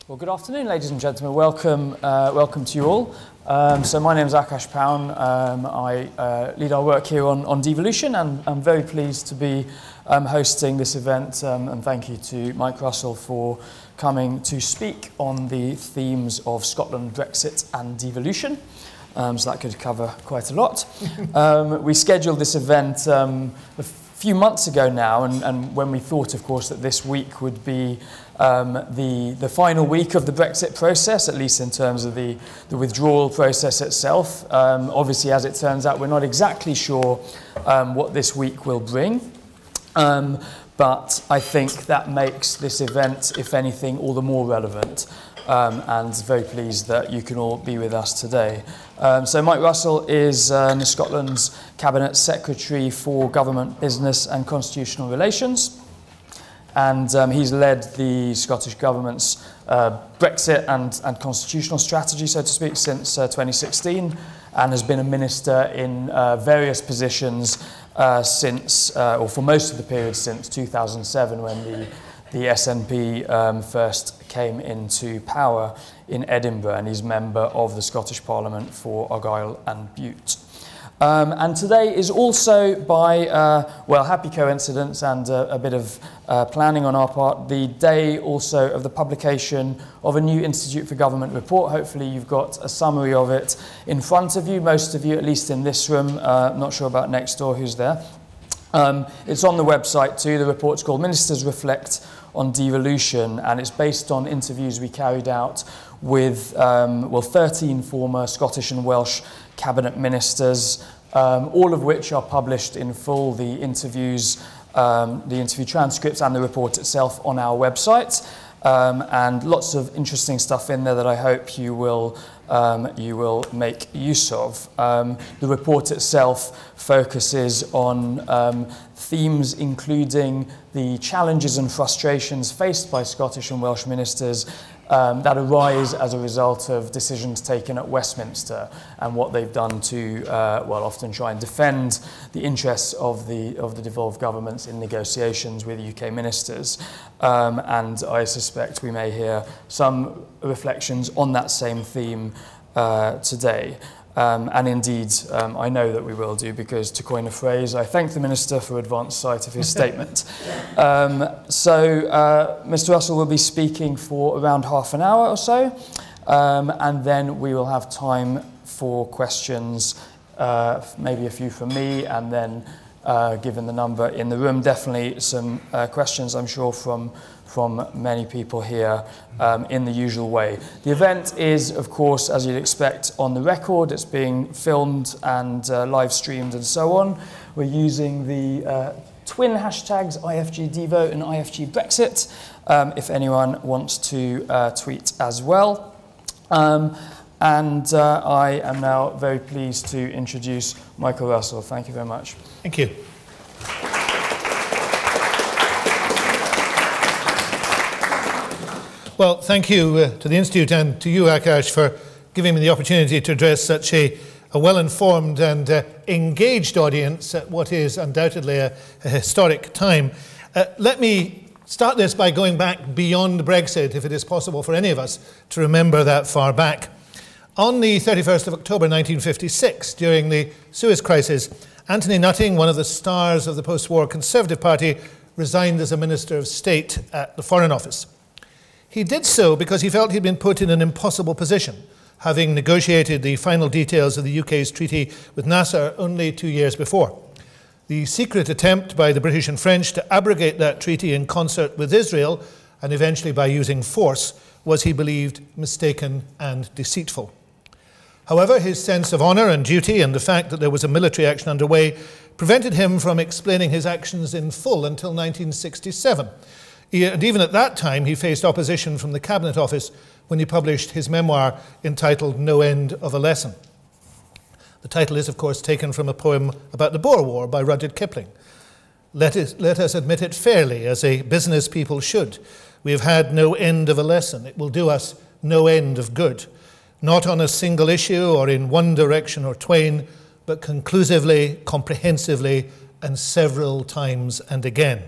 Well, good afternoon, ladies and gentlemen. Welcome to you all. So my name is Akash Paun. I lead our work here on Devolution, and I'm very pleased to be hosting this event. And thank you to Mike Russell for coming to speak on the themes of Scotland, Brexit and devolution. So that could cover quite a lot. We scheduled this event a few months ago now, and when we thought, of course, that this week would be the final week of the Brexit process, at least in terms of the withdrawal process itself. Obviously, as it turns out, we're not exactly sure what this week will bring. But I think that makes this event, if anything, all the more relevant. And very pleased that you can all be with us today. So Mike Russell is Scotland's Cabinet Secretary for Government, Business and Constitutional Relations. And he's led the Scottish Government's Brexit and constitutional strategy, so to speak, since 2016, and has been a minister in various positions since, or for most of the period since 2007, when the SNP first came into power in Edinburgh, and he's member of the Scottish Parliament for Argyll and Bute. And today is also, by, well, happy coincidence and a bit of planning on our part, the day also of the publication of a new Institute for Government report. Hopefully you've got a summary of it in front of you, most of you, at least in this room. Not sure about next door, who's there. It's on the website too. The report's called Ministers Reflect on Devolution, and it's based on interviews we carried out with, well, 13 former Scottish and Welsh cabinet ministers, all of which are published in full, the interview transcripts and the report itself on our website. And lots of interesting stuff in there that I hope you will make use of. The report itself focuses on themes including the challenges and frustrations faced by Scottish and Welsh ministers that arise as a result of decisions taken at Westminster and what they've done to, well, often try and defend the interests of the devolved governments in negotiations with UK ministers. And I suspect we may hear some reflections on that same theme today. And indeed, I know that we will do, because, to coin a phrase, I thank the Minister for advance sight of his statement. So Mr. Russell will be speaking for around half an hour or so, and then we will have time for questions, maybe a few from me, and then, given the number in the room, definitely some questions, I'm sure, from many people here in the usual way. The event is, of course, as you'd expect, on the record. It's being filmed and live streamed and so on. We're using the twin hashtags IFGDevo and IFGBrexit, if anyone wants to tweet as well. And I am now very pleased to introduce Michael Russell. Thank you very much. Thank you. Well, thank you to the Institute and to you, Akash, for giving me the opportunity to address such a well-informed and engaged audience at what is undoubtedly a historic time. Let me start this by going back beyond Brexit, if it is possible for any of us to remember that far back. On the 31st of October 1956, during the Suez Crisis, Anthony Nutting, one of the stars of the post-war Conservative Party, resigned as a Minister of State at the Foreign Office. He did so because he felt he'd been put in an impossible position, having negotiated the final details of the UK's treaty with Nasser only 2 years before. The secret attempt by the British and French to abrogate that treaty in concert with Israel, and eventually by using force, was, he believed, mistaken and deceitful. However, his sense of honour and duty and the fact that there was a military action underway prevented him from explaining his actions in full until 1967. And even at that time, he faced opposition from the Cabinet Office when he published his memoir entitled No End of a Lesson. The title is, of course, taken from a poem about the Boer War by Rudyard Kipling. Let us admit it fairly, as a business people should. We have had no end of a lesson. It will do us no end of good. Not on a single issue or in one direction or twain, but conclusively, comprehensively, and several times and again.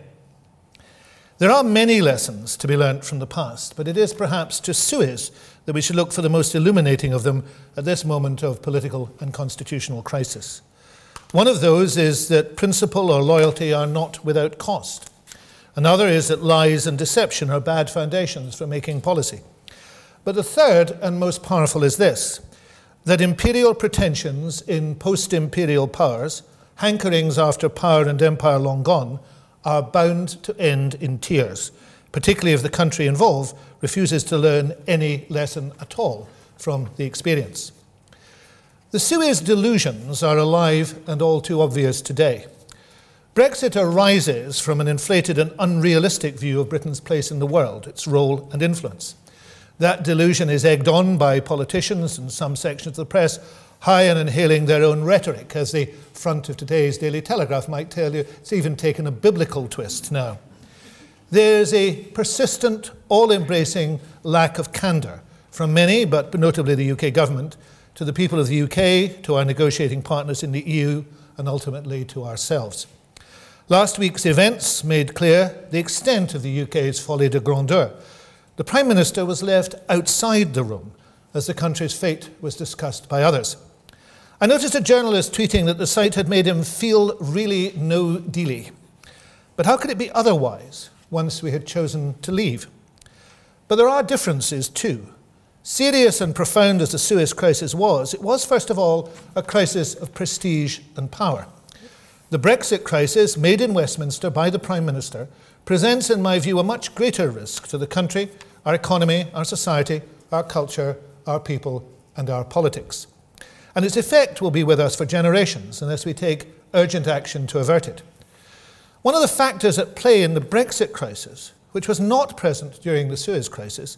There are many lessons to be learnt from the past, but it is perhaps to Suez that we should look for the most illuminating of them at this moment of political and constitutional crisis. One of those is that principle or loyalty are not without cost. Another is that lies and deception are bad foundations for making policy. But the third and most powerful is this, that imperial pretensions in post-imperial powers, hankerings after power and empire long gone, are bound to end in tears, particularly if the country involved refuses to learn any lesson at all from the experience. The Suez delusions are alive and all too obvious today. Brexit arises from an inflated and unrealistic view of Britain's place in the world, its role and influence. That delusion is egged on by politicians and some sections of the press, high on inhaling their own rhetoric. As the front of today's Daily Telegraph might tell you, it's even taken a biblical twist now. There's a persistent, all-embracing lack of candour from many, but notably the UK government, to the people of the UK, to our negotiating partners in the EU, and ultimately to ourselves. Last week's events made clear the extent of the UK's folie de grandeur. The Prime Minister was left outside the room as the country's fate was discussed by others. I noticed a journalist tweeting that the sight had made him feel really no-dealy. But how could it be otherwise once we had chosen to leave? But there are differences too. Serious and profound as the Suez crisis was, it was first of all a crisis of prestige and power. The Brexit crisis, made in Westminster by the Prime Minister, presents, in my view, a much greater risk to the country, our economy, our society, our culture, our people, and our politics. And its effect will be with us for generations unless we take urgent action to avert it. One of the factors at play in the Brexit crisis, which was not present during the Suez crisis,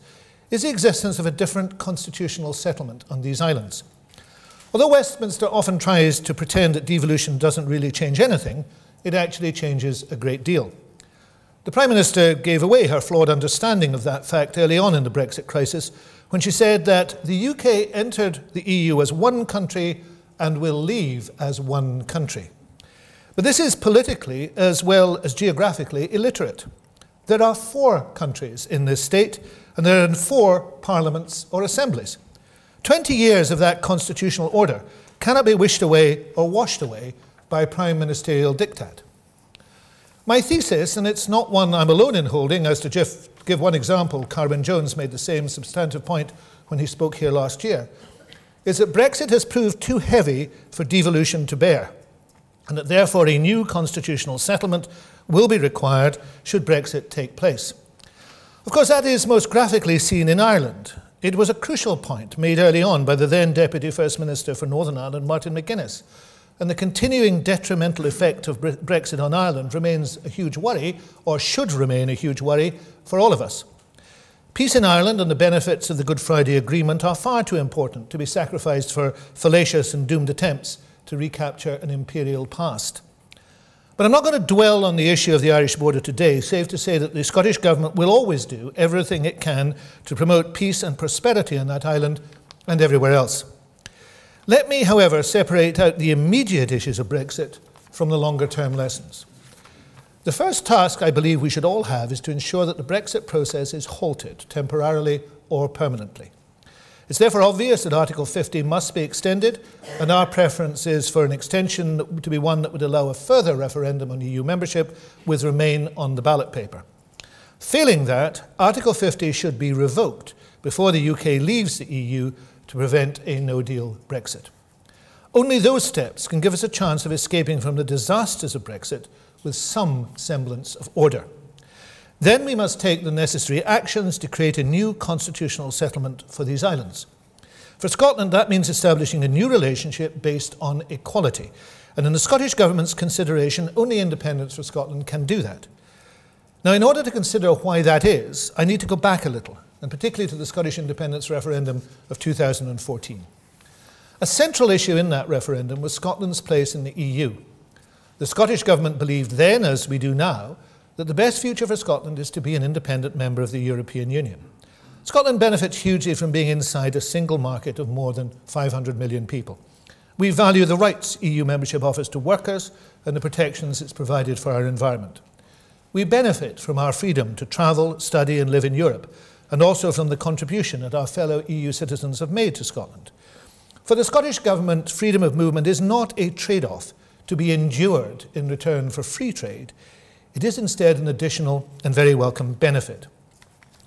is the existence of a different constitutional settlement on these islands. Although Westminster often tries to pretend that devolution doesn't really change anything, it actually changes a great deal. The Prime Minister gave away her flawed understanding of that fact early on in the Brexit crisis when she said that the UK entered the EU as one country and will leave as one country. But this is politically as well as geographically illiterate. There are 4 countries in this state, and there are 4 parliaments or assemblies. 20 years of that constitutional order cannot be wished away or washed away by prime ministerial diktat. My thesis, and it's not one I'm alone in holding, as to give one example, Carwyn Jones made the same substantive point when he spoke here last year, is that Brexit has proved too heavy for devolution to bear, and that therefore a new constitutional settlement will be required should Brexit take place. Of course, that is most graphically seen in Ireland. It was a crucial point made early on by the then Deputy First Minister for Northern Ireland, Martin McGuinness, and the continuing detrimental effect of Brexit on Ireland remains a huge worry, or should remain a huge worry, for all of us. Peace in Ireland and the benefits of the Good Friday Agreement are far too important to be sacrificed for fallacious and doomed attempts to recapture an imperial past. But I'm not going to dwell on the issue of the Irish border today, save to say that the Scottish Government will always do everything it can to promote peace and prosperity on that island and everywhere else. Let me, however, separate out the immediate issues of Brexit from the longer-term lessons. The first task I believe we should all have is to ensure that the Brexit process is halted, temporarily or permanently. It's therefore obvious that Article 50 must be extended, and our preference is for an extension to be one that would allow a further referendum on EU membership with Remain on the ballot paper. Failing that, Article 50 should be revoked before the UK leaves the EU to prevent a no-deal Brexit. Only those steps can give us a chance of escaping from the disasters of Brexit with some semblance of order. Then we must take the necessary actions to create a new constitutional settlement for these islands. For Scotland, that means establishing a new relationship based on equality. And in the Scottish Government's consideration, only independence for Scotland can do that. Now, in order to consider why that is, I need to go back a little, and particularly to the Scottish independence referendum of 2014. A central issue in that referendum was Scotland's place in the EU. The Scottish Government believed then, as we do now, that the best future for Scotland is to be an independent member of the European Union. Scotland benefits hugely from being inside a single market of more than 500 million people. We value the rights EU membership offers to workers and the protections it's provided for our environment. We benefit from our freedom to travel, study and live in Europe, and also from the contribution that our fellow EU citizens have made to Scotland. For the Scottish Government, freedom of movement is not a trade-off to be endured in return for free trade. It is instead an additional and very welcome benefit.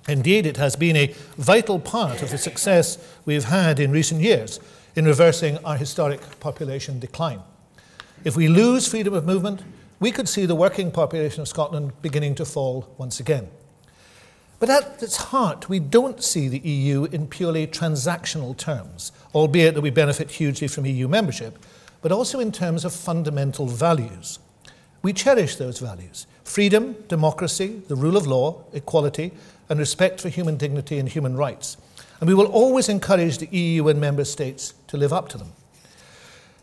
Indeed, it has been a vital part of the success we've had in recent years in reversing our historic population decline. If we lose freedom of movement, we could see the working population of Scotland beginning to fall once again. But at its heart, we don't see the EU in purely transactional terms, albeit that we benefit hugely from EU membership, but also in terms of fundamental values. We cherish those values: freedom, democracy, the rule of law, equality, and respect for human dignity and human rights. And we will always encourage the EU and member states to live up to them.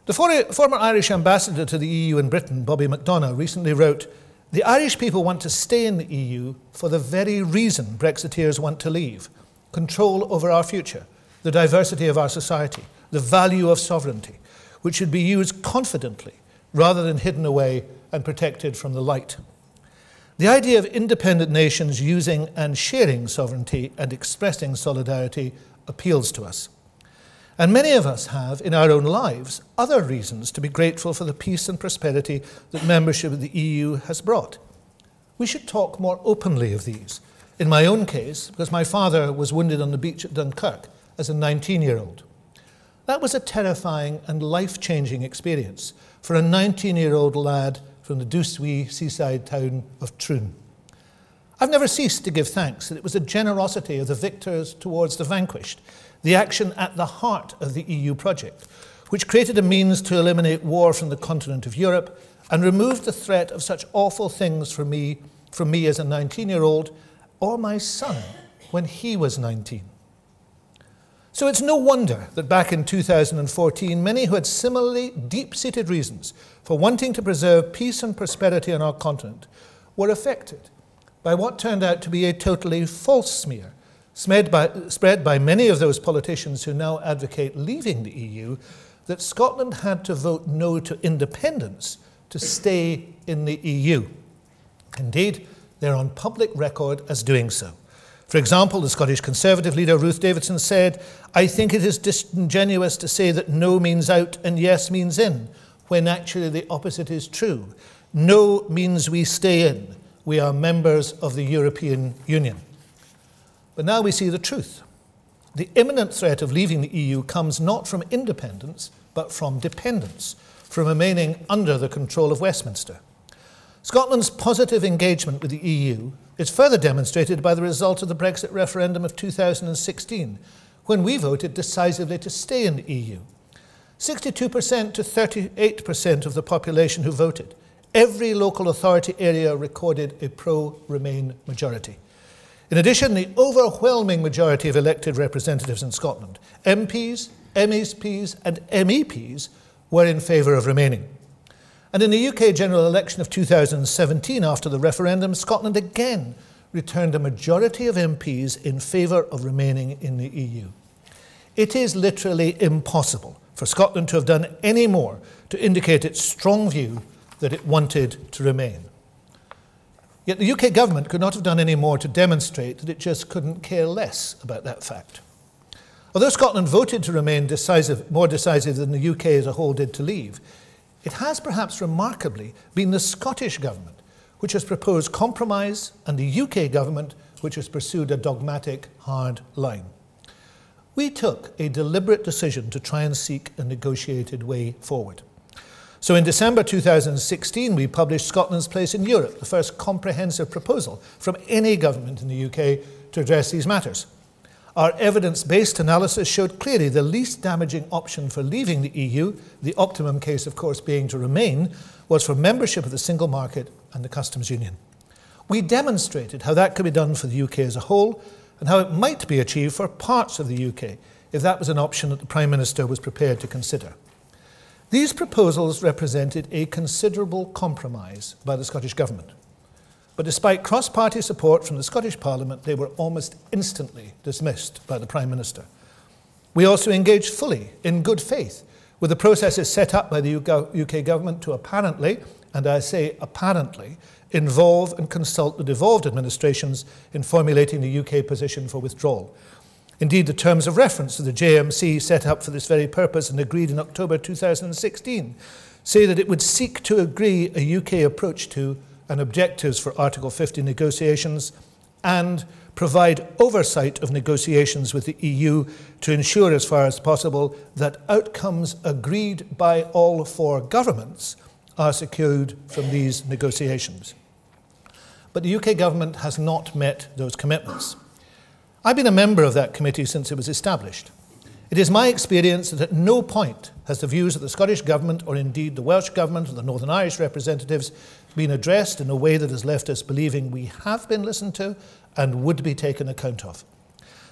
The former Irish ambassador to the EU in Britain, Bobby McDonough, recently wrote, "The Irish people want to stay in the EU for the very reason Brexiteers want to leave: control over our future, the diversity of our society, the value of sovereignty, which should be used confidently rather than hidden away and protected from the light." The idea of independent nations using and sharing sovereignty and expressing solidarity appeals to us. And many of us have, in our own lives, other reasons to be grateful for the peace and prosperity that membership of the EU has brought. We should talk more openly of these. In my own case, because my father was wounded on the beach at Dunkirk as a 19-year-old. That was a terrifying and life-changing experience for a 19-year-old lad from the douce-wee seaside town of Troon. I've never ceased to give thanks that it was the generosity of the victors towards the vanquished, the action at the heart of the EU project, which created a means to eliminate war from the continent of Europe and removed the threat of such awful things from me as a 19-year-old, or my son when he was 19. So it's no wonder that back in 2014, many who had similarly deep-seated reasons for wanting to preserve peace and prosperity on our continent were affected by what turned out to be a totally false smear, spread by many of those politicians who now advocate leaving the EU, that Scotland had to vote no to independence to stay in the EU. Indeed, they're on public record as doing so. For example, the Scottish Conservative leader Ruth Davidson said, "I think it is disingenuous to say that no means out and yes means in, when actually the opposite is true. No means we stay in. We are members of the European Union." But now we see the truth. The imminent threat of leaving the EU comes not from independence, but from dependence, from remaining under the control of Westminster. Scotland's positive engagement with the EU is further demonstrated by the result of the Brexit referendum of 2016, when we voted decisively to stay in the EU. 62% to 38% of the population who voted. Every local authority area recorded a pro-Remain majority. In addition, the overwhelming majority of elected representatives in Scotland, MPs, MEPs and MEPs, were in favour of remaining. And in the UK general election of 2017, after the referendum, Scotland again returned a majority of MPs in favour of remaining in the EU. It is literally impossible for Scotland to have done any more to indicate its strong view that it wanted to remain. Yet the UK government could not have done any more to demonstrate that it just couldn't care less about that fact. Although Scotland voted to remain more decisive than the UK as a whole did to leave, it has perhaps remarkably been the Scottish government which has proposed compromise and the UK government which has pursued a dogmatic, hard line. We took a deliberate decision to try and seek a negotiated way forward. So in December 2016, we published Scotland's Place in Europe, the first comprehensive proposal from any government in the UK to address these matters. Our evidence-based analysis showed clearly the least damaging option for leaving the EU, the optimum case, of course, being to remain, was for membership of the single market and the customs union. We demonstrated how that could be done for the UK as a whole and how it might be achieved for parts of the UK if that was an option that the Prime Minister was prepared to consider. These proposals represented a considerable compromise by the Scottish Government. But despite cross-party support from the Scottish Parliament, they were almost instantly dismissed by the Prime Minister. We also engaged fully, in good faith, with the processes set up by the UK Government to apparently, and I say apparently, involve and consult the devolved administrations in formulating the UK position for withdrawal. Indeed, the terms of reference to the JMC set up for this very purpose and agreed in October 2016 say that it would seek to agree a UK approach to and objectives for Article 50 negotiations and provide oversight of negotiations with the EU to ensure as far as possible that outcomes agreed by all four governments are secured from these negotiations. But the UK government has not met those commitments. I've been a member of that committee since it was established. It is my experience that at no point has the views of the Scottish Government or indeed the Welsh Government or the Northern Irish representatives been addressed in a way that has left us believing we have been listened to and would be taken account of.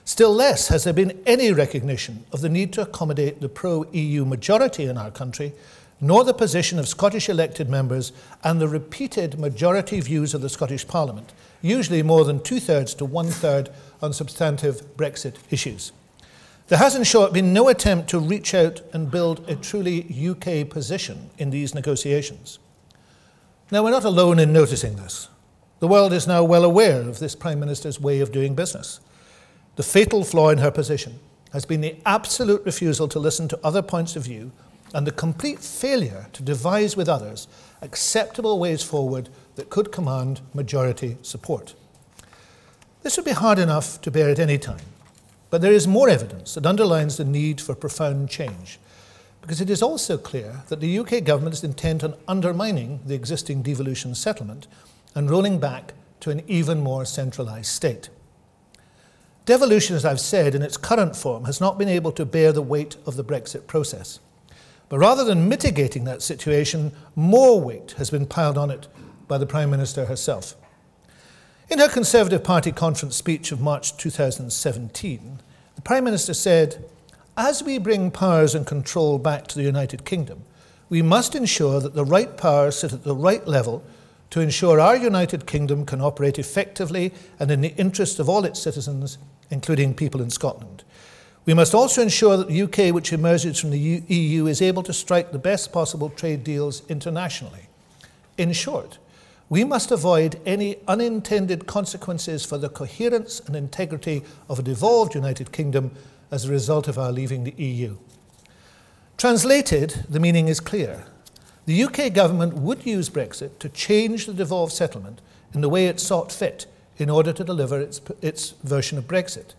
Still less has there been any recognition of the need to accommodate the pro-EU majority in our country, nor the position of Scottish elected members and the repeated majority views of the Scottish Parliament, usually more than 2/3 to 1/3 on substantive Brexit issues. There has, in short, been no attempt to reach out and build a truly UK position in these negotiations. Now, we're not alone in noticing this. The world is now well aware of this Prime Minister's way of doing business. The fatal flaw in her position has been the absolute refusal to listen to other points of view and the complete failure to devise with others acceptable ways forward that could command majority support. This would be hard enough to bear at any time, but there is more evidence that underlines the need for profound change, because it is also clear that the UK government is intent on undermining the existing devolution settlement and rolling back to an even more centralised state. Devolution, as I've said, in its current form has not been able to bear the weight of the Brexit process. But rather than mitigating that situation, more weight has been piled on it by the Prime Minister herself. In her Conservative Party conference speech of March 2017, the Prime Minister said, "As we bring powers and control back to the United Kingdom, we must ensure that the right powers sit at the right level to ensure our United Kingdom can operate effectively and in the interest of all its citizens, including people in Scotland. We must also ensure that the UK, which emerges from the EU, is able to strike the best possible trade deals internationally. In short, we must avoid any unintended consequences for the coherence and integrity of a devolved United Kingdom as a result of our leaving the EU." Translated, the meaning is clear. The UK government would use Brexit to change the devolved settlement in the way it sought fit in order to deliver its version of Brexit.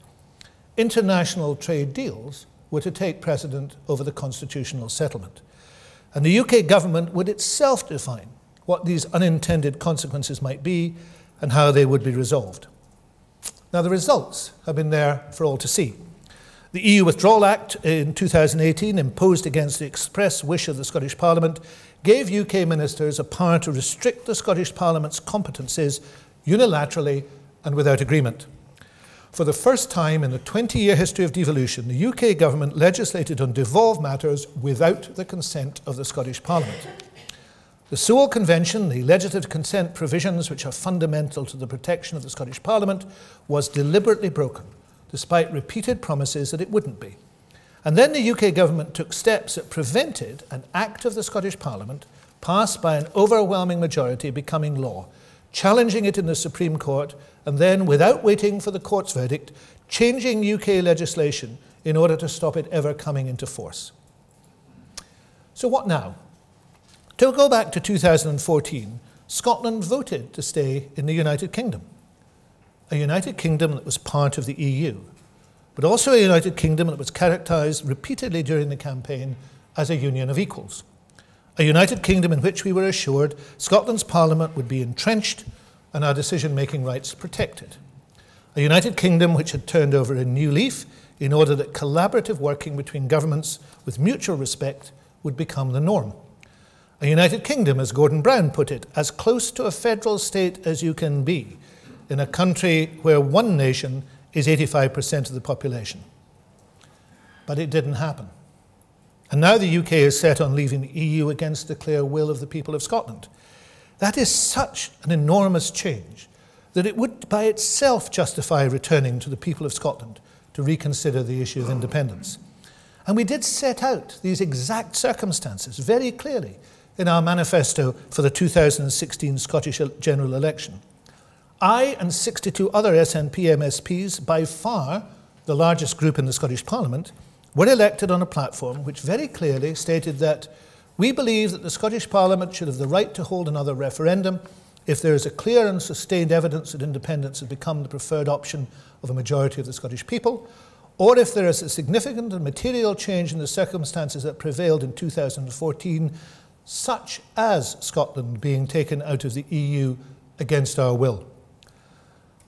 International trade deals were to take precedent over the constitutional settlement. And the UK government would itself define what these unintended consequences might be and how they would be resolved. Now, the results have been there for all to see. The EU Withdrawal Act in 2018, imposed against the express wish of the Scottish Parliament, gave UK ministers a power to restrict the Scottish Parliament's competences unilaterally and without agreement. For the first time in the 20-year history of devolution, the UK government legislated on devolved matters without the consent of the Scottish Parliament. The Sewell Convention, the legislative consent provisions which are fundamental to the protection of the Scottish Parliament, was deliberately broken, despite repeated promises that it wouldn't be. And then the UK government took steps that prevented an act of the Scottish Parliament, passed by an overwhelming majority, becoming law, challenging it in the Supreme Court, and then, without waiting for the court's verdict, changing UK legislation in order to stop it ever coming into force. So what now? To go back to 2014, Scotland voted to stay in the United Kingdom. A United Kingdom that was part of the EU, but also a United Kingdom that was characterised repeatedly during the campaign as a union of equals. A United Kingdom in which we were assured Scotland's Parliament would be entrenched and our decision-making rights protected. A United Kingdom which had turned over a new leaf in order that collaborative working between governments with mutual respect would become the norm. A United Kingdom, as Gordon Brown put it, as close to a federal state as you can be in a country where one nation is 85% of the population. But it didn't happen. And now the UK is set on leaving the EU against the clear will of the people of Scotland. That is such an enormous change that it would by itself justify returning to the people of Scotland to reconsider the issue of independence. And we did set out these exact circumstances very clearly in our manifesto for the 2016 Scottish general election. I and 62 other SNP MSPs, by far the largest group in the Scottish Parliament, were elected on a platform which very clearly stated that we believe that the Scottish Parliament should have the right to hold another referendum if there is a clear and sustained evidence that independence has become the preferred option of a majority of the Scottish people, or if there is a significant and material change in the circumstances that prevailed in 2014, such as Scotland being taken out of the EU against our will.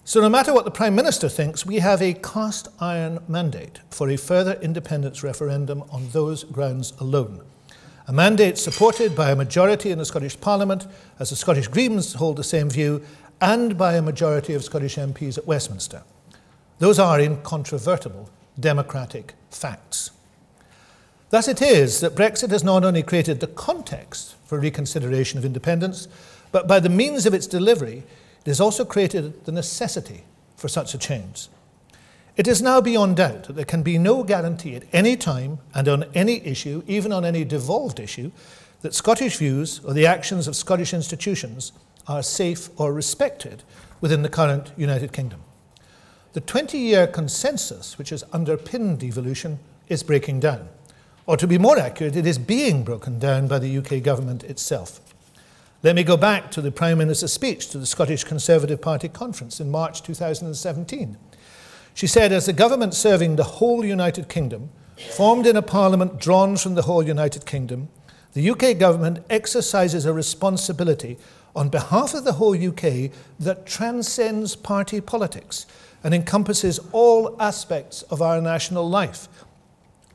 So no matter what the Prime Minister thinks, we have a cast iron mandate for a further independence referendum on those grounds alone. A mandate supported by a majority in the Scottish Parliament, as the Scottish Greens hold the same view, and by a majority of Scottish MPs at Westminster. Those are incontrovertible democratic facts. Thus it is that Brexit has not only created the context for reconsideration of independence, but by the means of its delivery, it has also created the necessity for such a change. It is now beyond doubt that there can be no guarantee at any time and on any issue, even on any devolved issue, that Scottish views or the actions of Scottish institutions are safe or respected within the current United Kingdom. The 20-year consensus which has underpinned devolution is breaking down. Or to be more accurate, it is being broken down by the UK government itself. Let me go back to the Prime Minister's speech to the Scottish Conservative Party conference in March 2017. She said, as the government serving the whole United Kingdom, formed in a parliament drawn from the whole United Kingdom, the UK government exercises a responsibility on behalf of the whole UK that transcends party politics and encompasses all aspects of our national life.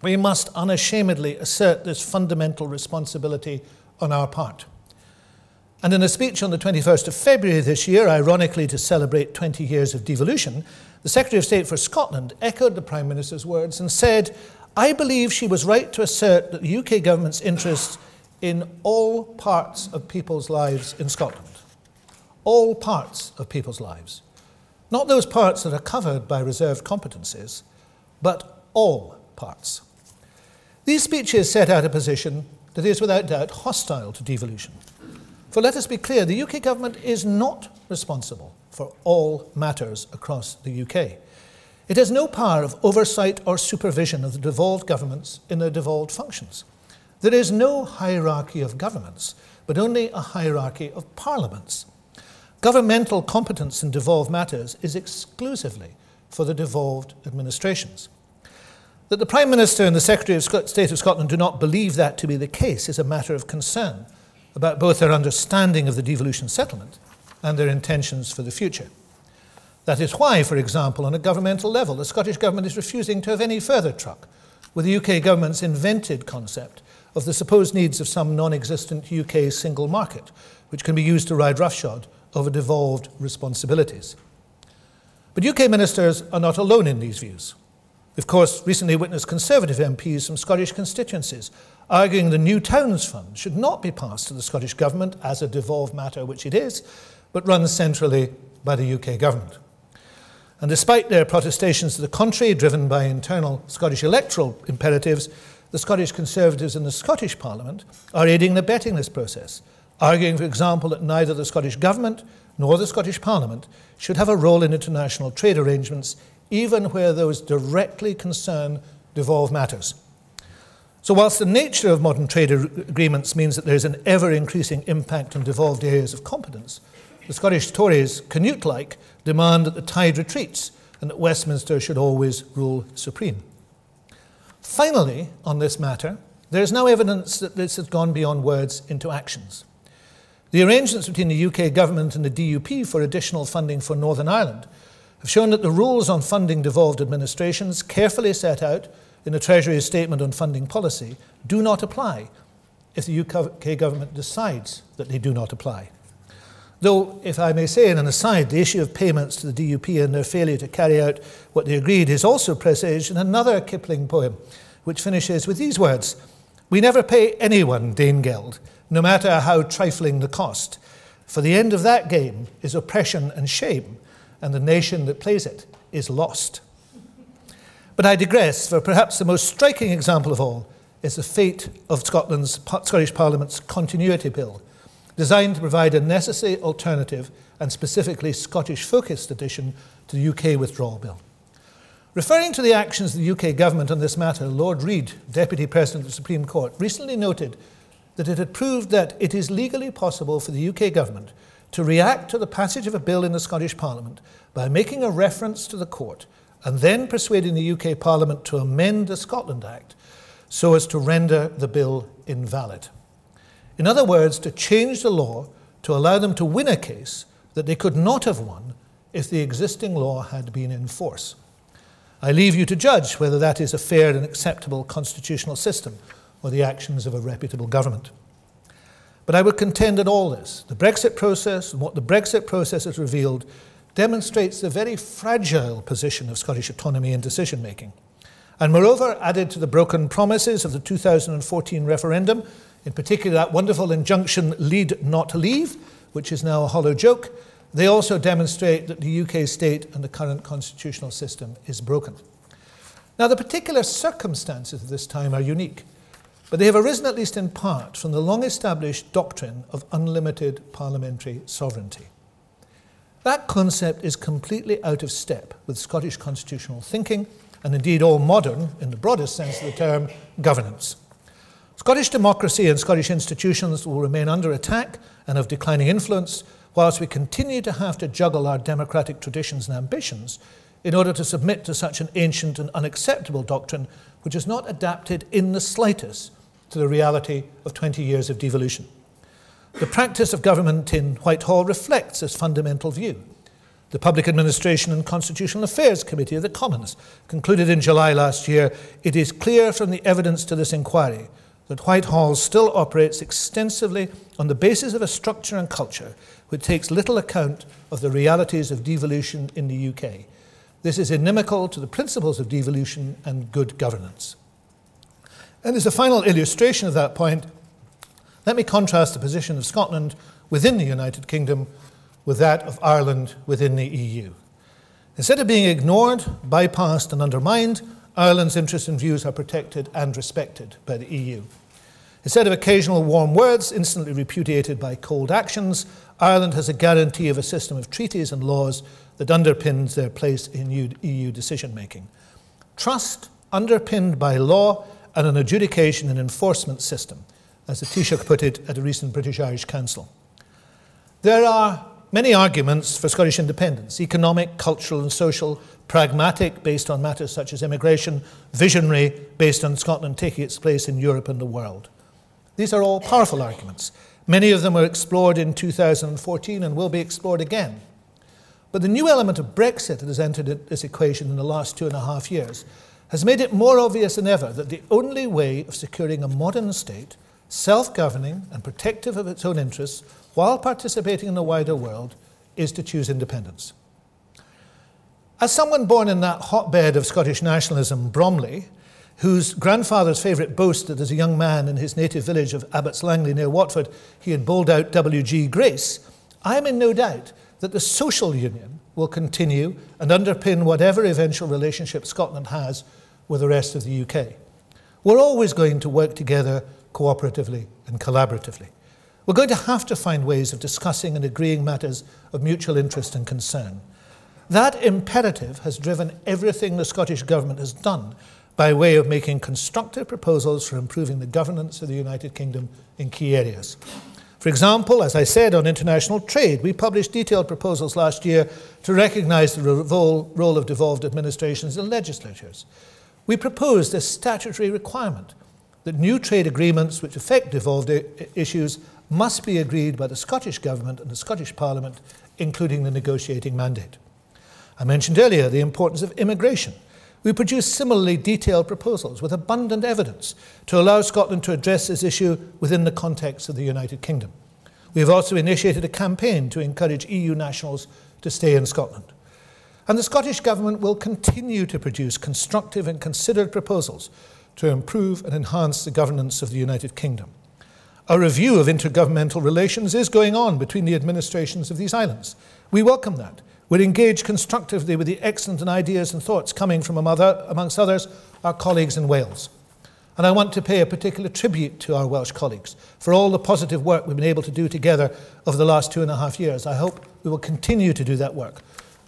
We must unashamedly assert this fundamental responsibility on our part. And in a speech on the 21st of February this year, ironically to celebrate 20 years of devolution, the Secretary of State for Scotland echoed the Prime Minister's words and said, I believe she was right to assert that the UK government's interests in all parts of people's lives in Scotland. All parts of people's lives. Not those parts that are covered by reserved competencies, but all parts. These speeches set out a position that is without doubt hostile to devolution. For let us be clear, the UK government is not responsible for all matters across the UK. It has no power of oversight or supervision of the devolved governments in their devolved functions. There is no hierarchy of governments, but only a hierarchy of parliaments. Governmental competence in devolved matters is exclusively for the devolved administrations. That the Prime Minister and the Secretary of State of Scotland do not believe that to be the case is a matter of concern about both their understanding of the devolution settlement and their intentions for the future. That is why, for example, on a governmental level, the Scottish Government is refusing to have any further truck with the UK Government's invented concept of the supposed needs of some non-existent UK single market, which can be used to ride roughshod over devolved responsibilities. But UK ministers are not alone in these views. We, of course, recently witnessed Conservative MPs from Scottish constituencies arguing the New Towns Fund should not be passed to the Scottish Government as a devolved matter, which it is, but run centrally by the UK Government. And despite their protestations to the contrary, driven by internal Scottish electoral imperatives, the Scottish Conservatives in the Scottish Parliament are aiding and abetting this process, arguing, for example, that neither the Scottish Government nor the Scottish Parliament should have a role in international trade arrangements, even where those directly concern devolved matters. So whilst the nature of modern trade agreements means that there is an ever-increasing impact on devolved areas of competence, the Scottish Tories, Canute-like, demand that the tide retreats and that Westminster should always rule supreme. Finally, on this matter, there is now evidence that this has gone beyond words into actions. The arrangements between the UK government and the DUP for additional funding for Northern Ireland have shown that the rules on funding devolved administrations, carefully set out in the Treasury's statement on funding policy, do not apply if the UK government decides that they do not apply. Though, if I may say in an aside, the issue of payments to the DUP and their failure to carry out what they agreed is also presaged in another Kipling poem, which finishes with these words, "We never pay anyone Danegeld, no matter how trifling the cost. For the end of that game is oppression and shame, and the nation that plays it is lost." But I digress, for perhaps the most striking example of all is the fate of Scottish Parliament's Continuity Bill, designed to provide a necessary alternative and specifically Scottish-focused addition to the UK Withdrawal Bill. Referring to the actions of the UK government on this matter, Lord Reid, Deputy President of the Supreme Court, recently noted that it had proved that it is legally possible for the UK government to react to the passage of a bill in the Scottish Parliament by making a reference to the court and then persuading the UK Parliament to amend the Scotland Act so as to render the bill invalid. In other words, to change the law to allow them to win a case that they could not have won if the existing law had been in force. I leave you to judge whether that is a fair and acceptable constitutional system or the actions of a reputable government. But I would contend that all this, the Brexit process and what the Brexit process has revealed, demonstrates the very fragile position of Scottish autonomy in decision-making. And moreover, added to the broken promises of the 2014 referendum, in particular that wonderful injunction, lead not leave, which is now a hollow joke, they also demonstrate that the UK state and the current constitutional system is broken. Now, the particular circumstances of this time are unique, but they have arisen at least in part from the long-established doctrine of unlimited parliamentary sovereignty. That concept is completely out of step with Scottish constitutional thinking and indeed all modern, in the broadest sense of the term, governance. Scottish democracy and Scottish institutions will remain under attack and of declining influence whilst we continue to have to juggle our democratic traditions and ambitions in order to submit to such an ancient and unacceptable doctrine which is not adapted in the slightest to the reality of 20 years of devolution. The practice of government in Whitehall reflects this fundamental view. The Public Administration and Constitutional Affairs Committee of the Commons concluded in July last year, it is clear from the evidence to this inquiry that Whitehall still operates extensively on the basis of a structure and culture which takes little account of the realities of devolution in the UK. This is inimical to the principles of devolution and good governance. And as a final illustration of that point, let me contrast the position of Scotland within the United Kingdom with that of Ireland within the EU. Instead of being ignored, bypassed and undermined, Ireland's interests and views are protected and respected by the EU. Instead of occasional warm words instantly repudiated by cold actions, Ireland has a guarantee of a system of treaties and laws that underpins their place in EU decision-making. Trust underpinned by law and an adjudication and enforcement system, as the Taoiseach put it at a recent British-Irish Council. There are many arguments for Scottish independence: economic, cultural and social, pragmatic, based on matters such as immigration, visionary, based on Scotland taking its place in Europe and the world. These are all powerful arguments. Many of them were explored in 2014 and will be explored again. But the new element of Brexit that has entered this equation in the last 2.5 years has made it more obvious than ever that the only way of securing a modern state, self-governing and protective of its own interests, while participating in the wider world, is to choose independence. As someone born in that hotbed of Scottish nationalism, Bromley, whose grandfather's favourite boast that as a young man in his native village of Abbots Langley near Watford he had bowled out W.G. Grace, I am in no doubt that the social union will continue and underpin whatever eventual relationship Scotland has with the rest of the UK. We're always going to work together cooperatively and collaboratively. We're going to have to find ways of discussing and agreeing matters of mutual interest and concern. That imperative has driven everything the Scottish Government has done by way of making constructive proposals for improving the governance of the United Kingdom in key areas. For example, as I said, on international trade, we published detailed proposals last year to recognise the role of devolved administrations and legislatures. We proposed a statutory requirement that new trade agreements which affect devolved issues must be agreed by the Scottish Government and the Scottish Parliament, including the negotiating mandate. I mentioned earlier the importance of immigration. We produced similarly detailed proposals with abundant evidence to allow Scotland to address this issue within the context of the United Kingdom. We have also initiated a campaign to encourage EU nationals to stay in Scotland. And the Scottish Government will continue to produce constructive and considered proposals to improve and enhance the governance of the United Kingdom. A review of intergovernmental relations is going on between the administrations of these islands. We welcome that. We're engaged constructively with the excellent ideas and thoughts coming from, amongst others, our colleagues in Wales. And I want to pay a particular tribute to our Welsh colleagues for all the positive work we've been able to do together over the last 2.5 years. I hope we will continue to do that work,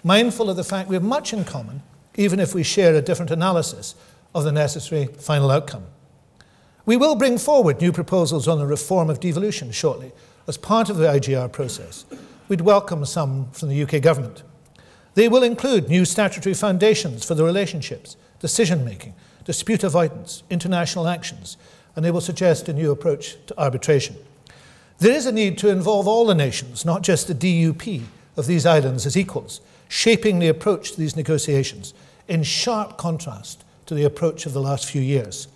mindful of the fact we have much in common, even if we share a different analysis of the necessary final outcome. We will bring forward new proposals on the reform of devolution shortly as part of the IGR process. We'd welcome some from the UK government. They will include new statutory foundations for the relationships, decision-making, dispute avoidance, international actions, and they will suggest a new approach to arbitration. There is a need to involve all the nations, not just the DUP of these islands, as equals, shaping the approach to these negotiations in sharp contrast to the approach of the last few years.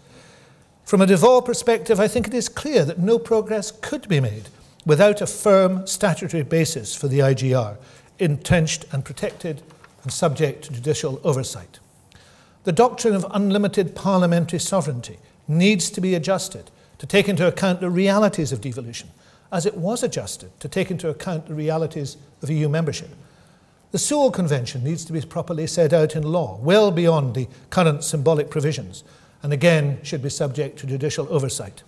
From a devolved perspective, I think it is clear that no progress could be made without a firm statutory basis for the IGR, entrenched and protected and subject to judicial oversight. The doctrine of unlimited parliamentary sovereignty needs to be adjusted to take into account the realities of devolution, as it was adjusted to take into account the realities of EU membership. The Sewell Convention needs to be properly set out in law, well beyond the current symbolic provisions, and again should be subject to judicial oversight.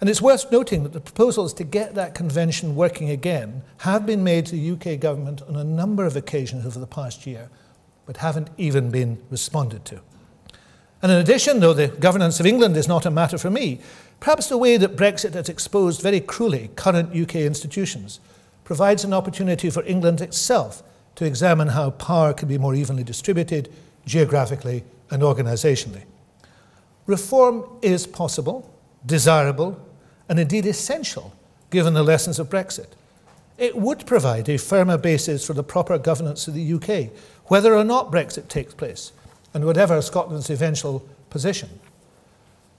And it's worth noting that the proposals to get that convention working again have been made to the UK government on a number of occasions over the past year, but haven't even been responded to. And in addition, though the governance of England is not a matter for me, perhaps the way that Brexit has exposed very cruelly current UK institutions provides an opportunity for England itself to examine how power can be more evenly distributed geographically and organisationally. Reform is possible, desirable, and indeed essential given the lessons of Brexit. It would provide a firmer basis for the proper governance of the UK, whether or not Brexit takes place, and whatever Scotland's eventual position.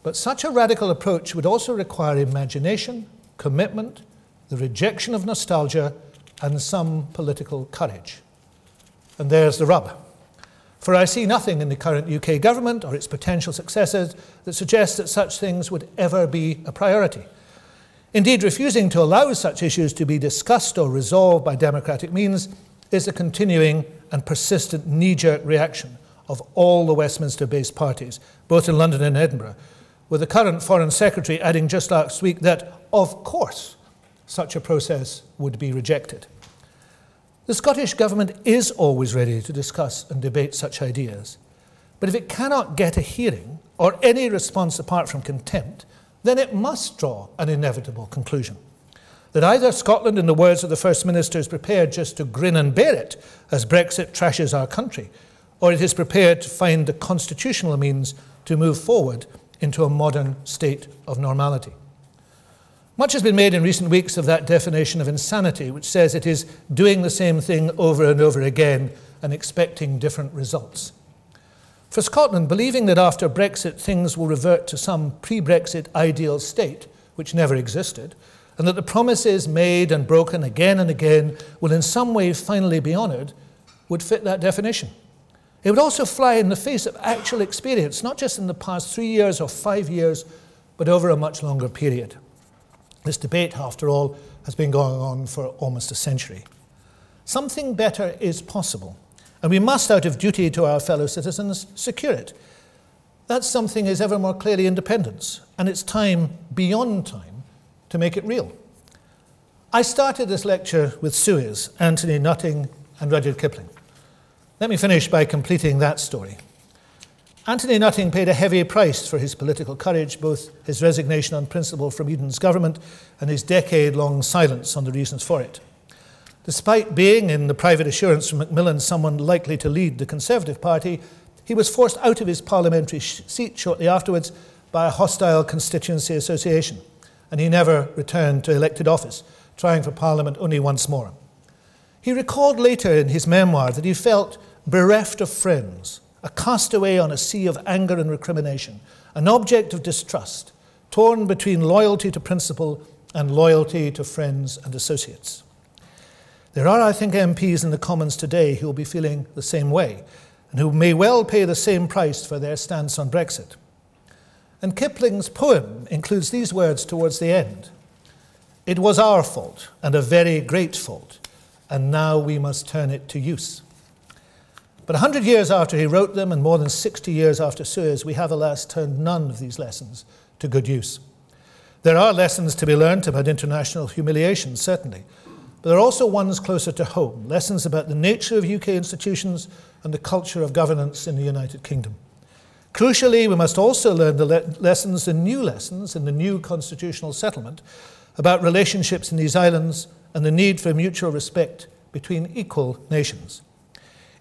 But such a radical approach would also require imagination, commitment, the rejection of nostalgia, and some political courage. And there's the rub. For I see nothing in the current UK government or its potential successors that suggests that such things would ever be a priority. Indeed, refusing to allow such issues to be discussed or resolved by democratic means is a continuing and persistent knee-jerk reaction of all the Westminster-based parties, both in London and Edinburgh, with the current Foreign Secretary adding just last week that, of course, such a process would be rejected. The Scottish Government is always ready to discuss and debate such ideas, but if it cannot get a hearing or any response apart from contempt, then it must draw an inevitable conclusion. That either Scotland, in the words of the First Minister, is prepared just to grin and bear it as Brexit trashes our country, or it is prepared to find the constitutional means to move forward into a modern state of normality. Much has been made in recent weeks of that definition of insanity, which says it is doing the same thing over and over again and expecting different results. For Scotland, believing that after Brexit things will revert to some pre-Brexit ideal state, which never existed, and that the promises made and broken again and again will in some way finally be honoured, would fit that definition. It would also fly in the face of actual experience, not just in the past 3 years or 5 years, but over a much longer period. This debate, after all, has been going on for almost a century. Something better is possible, and we must, out of duty to our fellow citizens, secure it. That something is ever more clearly independence, and it's time beyond time to make it real. I started this lecture with Suez, Anthony Nutting, and Rudyard Kipling. Let me finish by completing that story. Anthony Nutting paid a heavy price for his political courage, both his resignation on principle from Eden's government and his decade-long silence on the reasons for it. Despite being, in the private assurance from Macmillan, someone likely to lead the Conservative Party, he was forced out of his parliamentary seat shortly afterwards by a hostile constituency association, and he never returned to elected office, trying for Parliament only once more. He recalled later in his memoir that he felt bereft of friends, a castaway on a sea of anger and recrimination, an object of distrust, torn between loyalty to principle and loyalty to friends and associates. There are, I think, MPs in the Commons today who will be feeling the same way, and who may well pay the same price for their stance on Brexit. And Kipling's poem includes these words towards the end. "It was our fault, and a very great fault, and now we must turn it to use." But 100 years after he wrote them and more than 60 years after Suez, we have alas turned none of these lessons to good use. There are lessons to be learnt about international humiliation, certainly, but there are also ones closer to home, lessons about the nature of UK institutions and the culture of governance in the United Kingdom. Crucially, we must also learn the new lessons in the new constitutional settlement about relationships in these islands and the need for mutual respect between equal nations.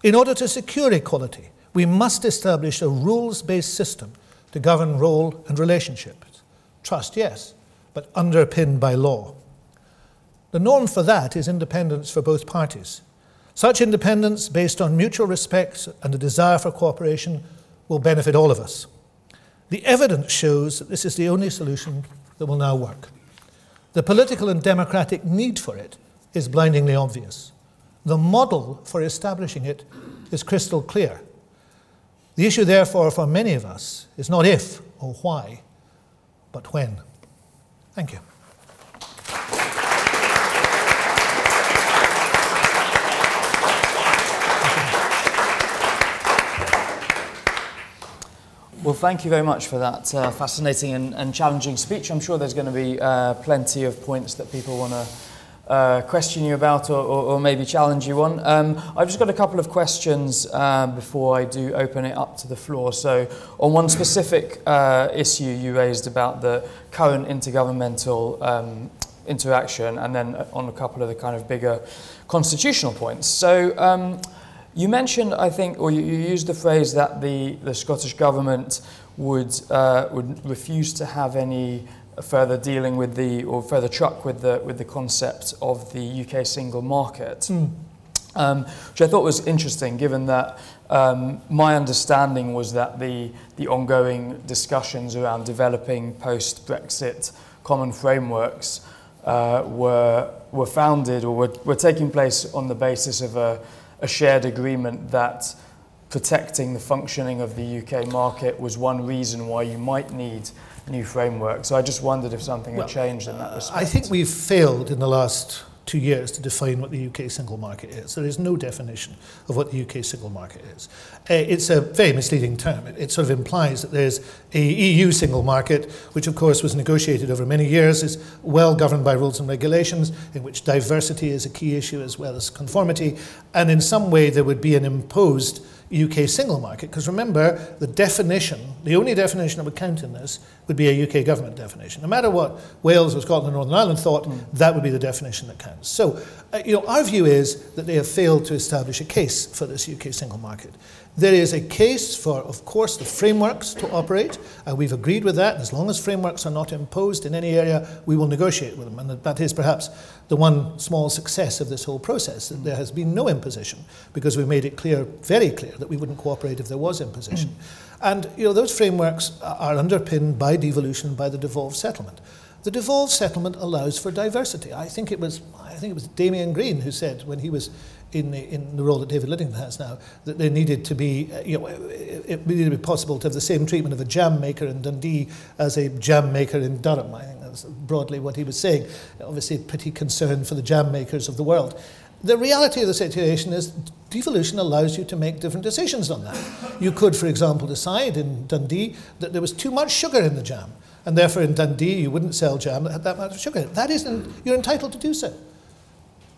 In order to secure equality, we must establish a rules-based system to govern role and relationships. Trust, yes, but underpinned by law. The norm for that is independence for both parties. Such independence, based on mutual respect and a desire for cooperation, will benefit all of us. The evidence shows that this is the only solution that will now work. The political and democratic need for it is blindingly obvious. The model for establishing it is crystal clear. The issue, therefore, for many of us is not if or why, but when. Thank you. Well, thank you very much for that fascinating and challenging speech. I'm sure there's going to be plenty of points that people want to question you about or maybe challenge you on. I've just got a couple of questions before I do open it up to the floor. So on one specific issue you raised about the current intergovernmental interaction, and then on a couple of the kind of bigger constitutional points. So you mentioned, I think, or you used the phrase that the Scottish Government would refuse to have any further dealing with or further truck with the concept of the UK single market, which I thought was interesting, given that my understanding was that the ongoing discussions around developing post-Brexit common frameworks were founded or were taking place on the basis of a shared agreement that protecting the functioning of the UK market was one reason why you might need new framework. So I just wondered if something had changed in that respect. I think we've failed in the last 2 years to define what the UK single market is. There is no definition of what the UK single market is. It's a very misleading term. It sort of implies that there's a EU single market, which of course was negotiated over many years, is well governed by rules and regulations, in which diversity is a key issue as well as conformity, and in some way there would be an imposed UK single market, because remember, the definition, the only definition that would count in this would be a UK government definition. No matter what Wales or Scotland or Northern Ireland thought, that would be the definition that counts. So, our view is that they have failed to establish a case for this UK single market. There is a case for, of course, the frameworks to operate. We've agreed with that. As long as frameworks are not imposed in any area, we will negotiate with them. And that is perhaps the one small success of this whole process, that there has been no imposition, because we've made it clear, very clear, that we wouldn't cooperate if there was imposition. And those frameworks are underpinned by devolution, by the devolved settlement. The devolved settlement allows for diversity. I think it was Damien Green who said, when he was in the role that David Liddington has now, that there needed to be, it needed to be possible to have the same treatment of a jam maker in Dundee as a jam maker in Durham. I think that's broadly what he was saying. Obviously, pretty concerned for the jam makers of the world. The reality of the situation is devolution allows you to make different decisions on that. You could, for example, decide in Dundee that there was too much sugar in the jam, and therefore in Dundee you wouldn't sell jam that had that much sugar in it. That isn't, you're entitled to do so.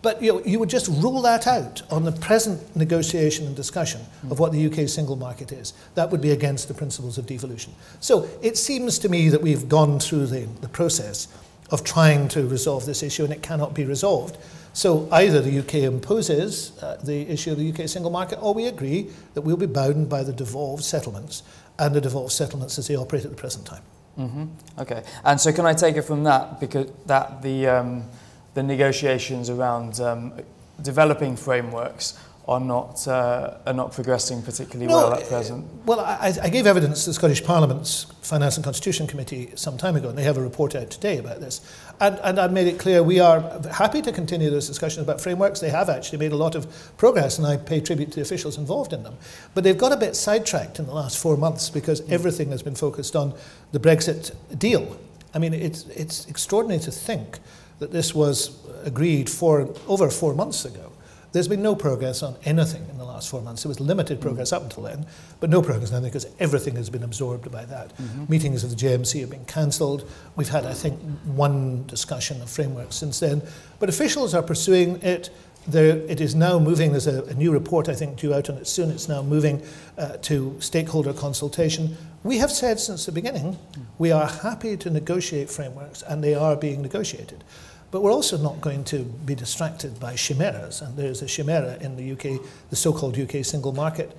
But you would just rule that out on the present negotiation and discussion of what the UK single market is. That would be against the principles of devolution. So it seems to me that we've gone through the process of trying to resolve this issue, and it cannot be resolved. So either the UK imposes the issue of the UK single market, or we agree that we'll be bound by the devolved settlements, and the devolved settlements as they operate at the present time. Okay, and so can I take it from that, because that the negotiations around developing frameworks are not progressing particularly well at present? Well, I gave evidence to the Scottish Parliament's Finance and Constitution Committee some time ago, and they have a report out today about this. And I made it clear we are happy to continue those discussions about frameworks. They have actually made a lot of progress, and I pay tribute to the officials involved in them. But they've got a bit sidetracked in the last 4 months, because everything has been focused on the Brexit deal. I mean, it's extraordinary to think that this was agreed over 4 months ago. There's been no progress on anything in the last 4 months. There was limited progress up until then, but no progress now because everything has been absorbed by that. Meetings of the JMC have been cancelled. We've had, I think, one discussion of frameworks since then. But officials are pursuing it. It is now moving. There's a new report, I think, due out on it soon. It's now moving to stakeholder consultation. We have said since the beginning, we are happy to negotiate frameworks, and they are being negotiated. But we're also not going to be distracted by chimeras. And there's a chimera in the UK, the so-called UK single market,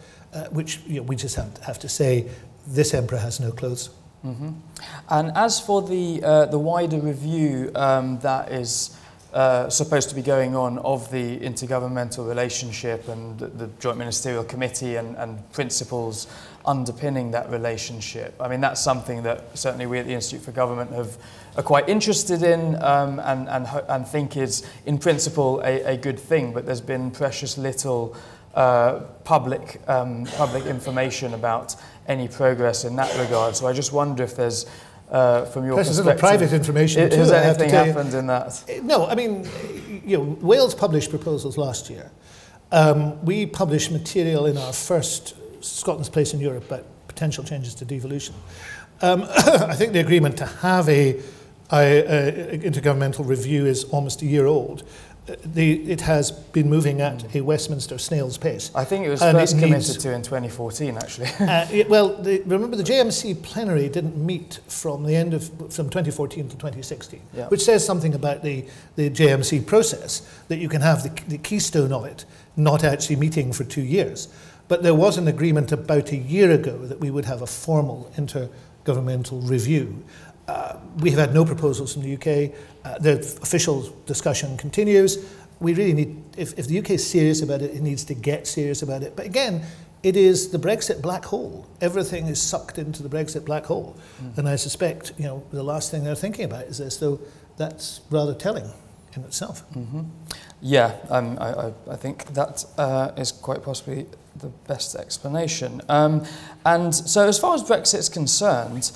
which we just have to say, this emperor has no clothes. And as for the wider review that is supposed to be going on of the intergovernmental relationship and the Joint Ministerial Committee and principles underpinning that relationship. I mean, that's something that certainly we at the Institute for Government are quite interested in and think is, in principle, a good thing. But there's been precious little public information about any progress in that regard. So I just wonder if there's, from your perspective, little private information too, has anything happened in that? No, I mean, Wales published proposals last year. We published material in our first Scotland's Place in Europe about potential changes to devolution. I think the agreement to have a intergovernmental review is almost a year old. It has been moving at a Westminster snail's pace. I think it was first committed to in 2014, actually. Remember the JMC plenary didn't meet from 2014 to 2016, which says something about the JMC process, that you can have the keystone of it not actually meeting for 2 years. But there was an agreement about a year ago that we would have a formal intergovernmental review. We have had no proposals from the UK. The official discussion continues. We really need, if the UK is serious about it, it needs to get serious about it. But again, it is the Brexit black hole. Everything is sucked into the Brexit black hole. And I suspect, the last thing they're thinking about is this, though that's rather telling in itself. Yeah, I think that is quite possibly the best explanation. And so as far as Brexit is concerned,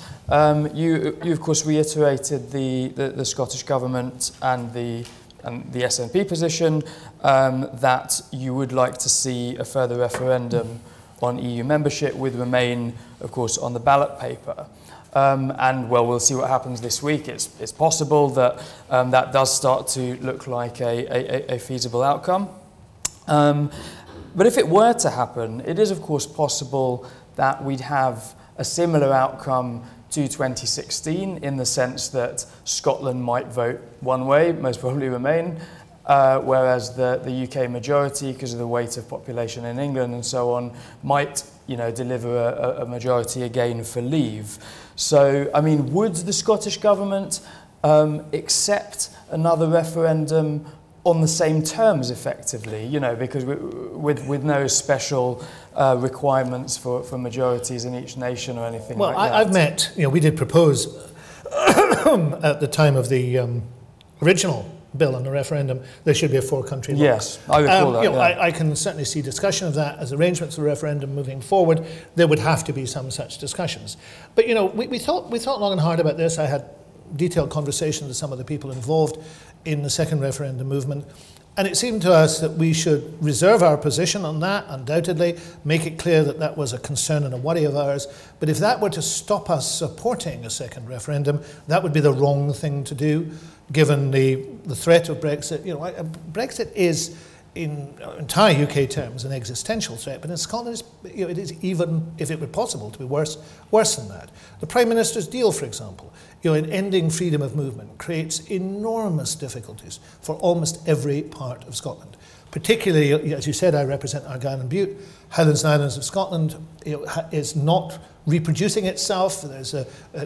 you of course reiterated the Scottish Government and the SNP position that you would like to see a further referendum on EU membership with Remain, of course, on the ballot paper. And well, we'll see what happens this week. It's possible that that does start to look like a feasible outcome. But if it were to happen, it is of course possible that we'd have a similar outcome to 2016 in the sense that Scotland might vote one way, most probably Remain, whereas the UK majority, because of the weight of population in England and so on, might deliver a majority again for Leave. So, I mean, would the Scottish Government accept another referendum on the same terms, effectively, because with no special requirements for majorities in each nation or anything like that? Well, I've met, we did propose at the time of the original bill on the referendum, there should be a four-country bloc. Yes, I recall that. I can certainly see discussion of that as arrangements for referendum moving forward. There would have to be some such discussions. But we thought long and hard about this. I had detailed conversations with some of the people involved in the second referendum movement, and it seemed to us that we should reserve our position on that, undoubtedly, make it clear that that was a concern and a worry of ours. But if that were to stop us supporting a second referendum, that would be the wrong thing to do, given the threat of Brexit. Brexit is, in entire UK terms, an existential threat, but in Scotland, it is, even if it were possible, to be worse than that. The Prime Minister's deal, for example, in ending freedom of movement, creates enormous difficulties for almost every part of Scotland. Particularly, as you said, I represent Argyll and Bute. Highlands and Islands of Scotland is not reproducing itself. There's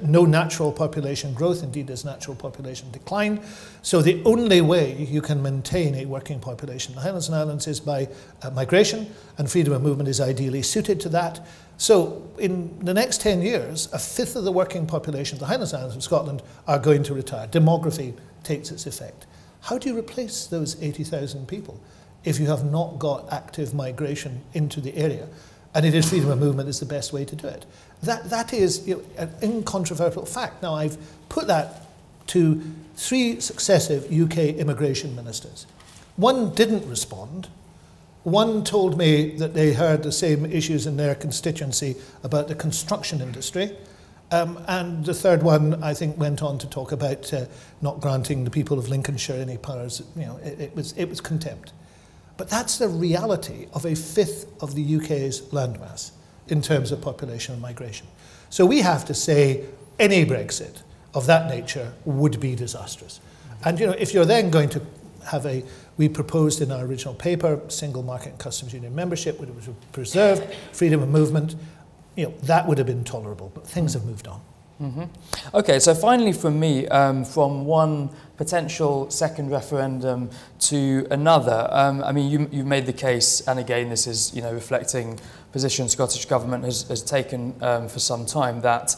no natural population growth. Indeed, there's natural population decline. So the only way you can maintain a working population in the Highlands and Islands is by migration, and freedom of movement is ideally suited to that. So in the next 10 years, a fifth of the working population of the Highlands and Islands of Scotland are going to retire. Demography takes its effect. How do you replace those 80,000 people if you have not got active migration into the area? And it is freedom of movement is the best way to do it. That is an incontrovertible fact. Now, I've put that to 3 successive UK immigration ministers. One didn't respond, One told me that they heard the same issues in their constituency about the construction industry. And the third one, I think, went on to talk about not granting the people of Lincolnshire any powers. You know, it was contempt. But that's the reality of a fifth of the UK's landmass in terms of population and migration. So we have to say any Brexit of that nature would be disastrous. And you know, if you're then going to have we proposed in our original paper, single market and customs union membership, which would preserve freedom of movement, you know, that would have been tolerable, but things have moved on. Mm-hmm. Okay, so finally from me, from one potential second referendum to another, I mean, you made the case, and again, this is, you know, reflecting position Scottish Government has taken for some time, that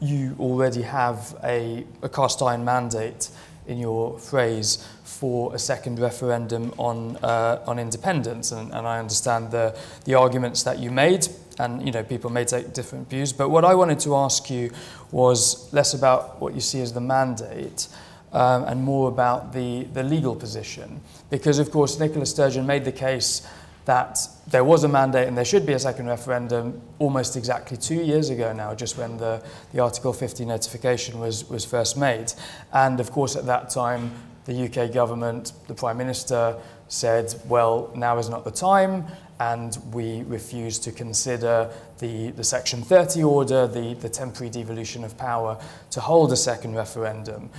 you already have a cast iron mandate, in your phrase, for a second referendum on independence, and I understand the arguments that you made, and you know, people may take different views, but what I wanted to ask you was less about what you see as the mandate and more about the legal position, because of course Nicola Sturgeon made the case that there was a mandate and there should be a second referendum almost exactly 2 years ago now, just when the Article 50 notification was first made. And of course at that time the UK government, the Prime Minister said, well, now is not the time, and we refuse to consider the Section 30 order, the temporary devolution of power, to hold a second referendum.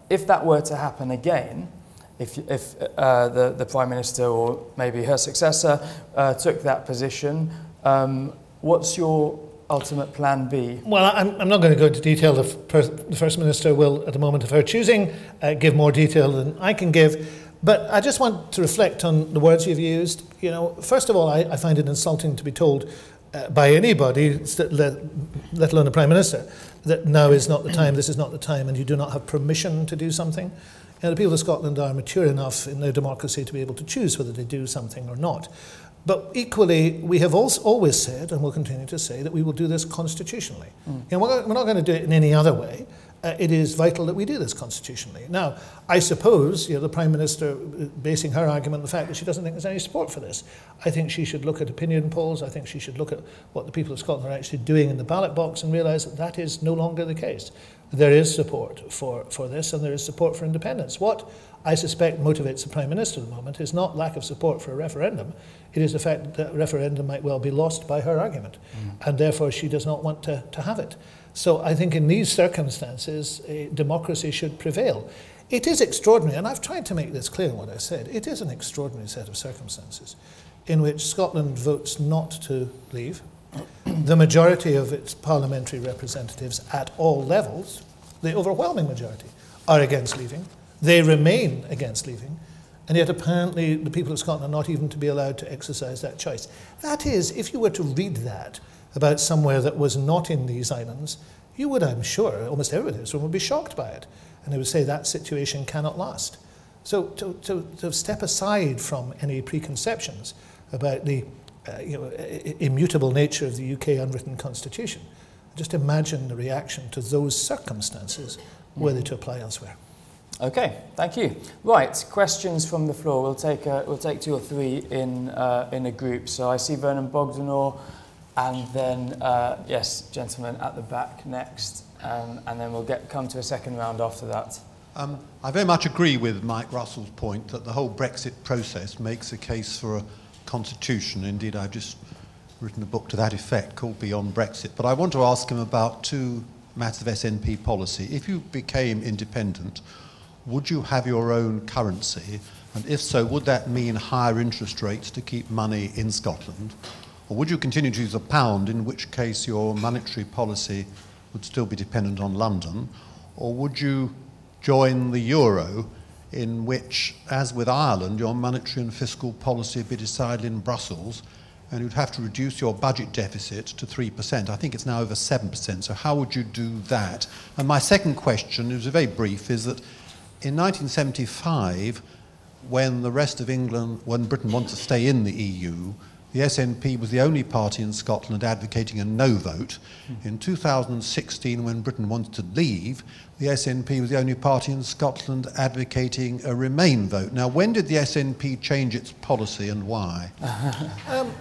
If that were to happen again, if the Prime Minister or maybe her successor took that position, what's your ultimate plan B? Well, I'm not going to go into detail. The First Minister will, at the moment of her choosing, give more detail than I can give. But I just want to reflect on the words you've used. You know, first of all, I find it insulting to be told by anybody, let alone the Prime Minister, that now is not the time, this is not the time, and you do not have permission to do something. And the people of Scotland are mature enough in their democracy to be able to choose whether they do something or not. But equally, we have always said, and will continue to say, that we will do this constitutionally. You know, we're not going to do it in any other way. It is vital that we do this constitutionally. Now, I suppose, you know, the Prime Minister basing her argument on the fact that she doesn't think there's any support for this. I think she should look at opinion polls. I think she should look at what the people of Scotland are actually doing in the ballot box and realise that that is no longer the case. There is support for this, and there is support for independence. What I suspect motivates the Prime Minister at the moment is not lack of support for a referendum. It is the fact that a referendum might well be lost by her argument, and therefore she does not want to have it. So I think in these circumstances, democracy should prevail. It is extraordinary, and I've tried to make this clear in what I said. It is an extraordinary set of circumstances in which Scotland votes not to leave. The majority of its parliamentary representatives at all levels, the overwhelming majority, are against leaving. They remain against leaving. And yet apparently the people of Scotland are not even to be allowed to exercise that choice. That is, if you were to read that about somewhere that was not in these islands, you would, I'm sure, almost everybody in this room would be shocked by it. And they would say that situation cannot last. So to step aside from any preconceptions about the immutable nature of the UK unwritten constitution, just imagine the reaction to those circumstances were they to apply elsewhere. Okay, thank you. Right, questions from the floor. We'll take two or three in a group. So I see Vernon Bogdanor, and then yes, gentleman at the back next, and then we'll come to a second round after that. I very much agree with Mike Russell's point that the whole Brexit process makes a case for a constitution. Indeed, I've just written a book to that effect called Beyond Brexit. But I want to ask him about two matters of SNP policy. If you became independent, would you have your own currency? And if so, would that mean higher interest rates to keep money in Scotland? Or would you continue to use a pound, in which case your monetary policy would still be dependent on London? Or would you join the euro, in which, as with Ireland, your monetary and fiscal policy would be decided in Brussels, and you'd have to reduce your budget deficit to 3%. I think it's now over 7%, so how would you do that? And my second question, it was very brief, is that in 1975, when the rest of England, when Britain wanted to stay in the the SNP was the only party in Scotland advocating a no vote. In 2016, when Britain wanted to leave, the SNP was the only party in Scotland advocating a remain vote. Now, when did the SNP change its policy and why?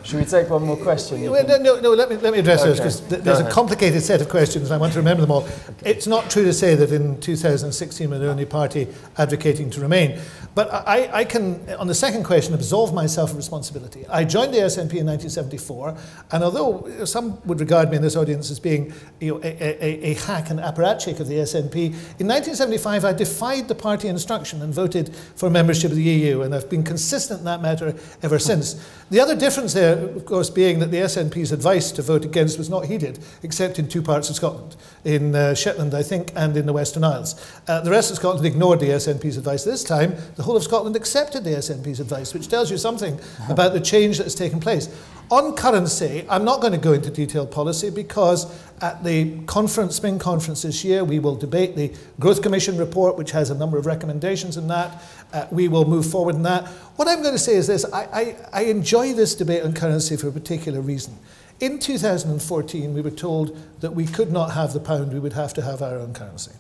Should we take one more question? No, let me address those, because there's a complicated set of questions and I want to remember them all. Okay. It's not true to say that in 2016 we're the only party advocating to remain. But I can, on the second question, absolve myself of responsibility. I joined the SNP in 1974, and although some would regard me in this audience as being a hack and apparatchik of the SNP, in 1975 I defied the party instruction and voted for membership of the EU, and I've been consistent in that matter ever since. The other difference there, of course, being that the SNP's advice to vote against was not heeded, except in two parts of Scotland, in Shetland, I think, and in the Western Isles. The rest of Scotland ignored the SNP's advice. This time, the whole of Scotland accepted the SNP's advice, which tells you something about the change that has taken place. On currency, I'm not going to go into detailed policy because at the conference, spring conference this year, we will debate the Growth Commission report, which has a number of recommendations in that. We will move forward in that. What I'm going to say is this. I enjoy this debate on currency for a particular reason. In 2014, we were told that we could not have the pound, we would have to have our own currency.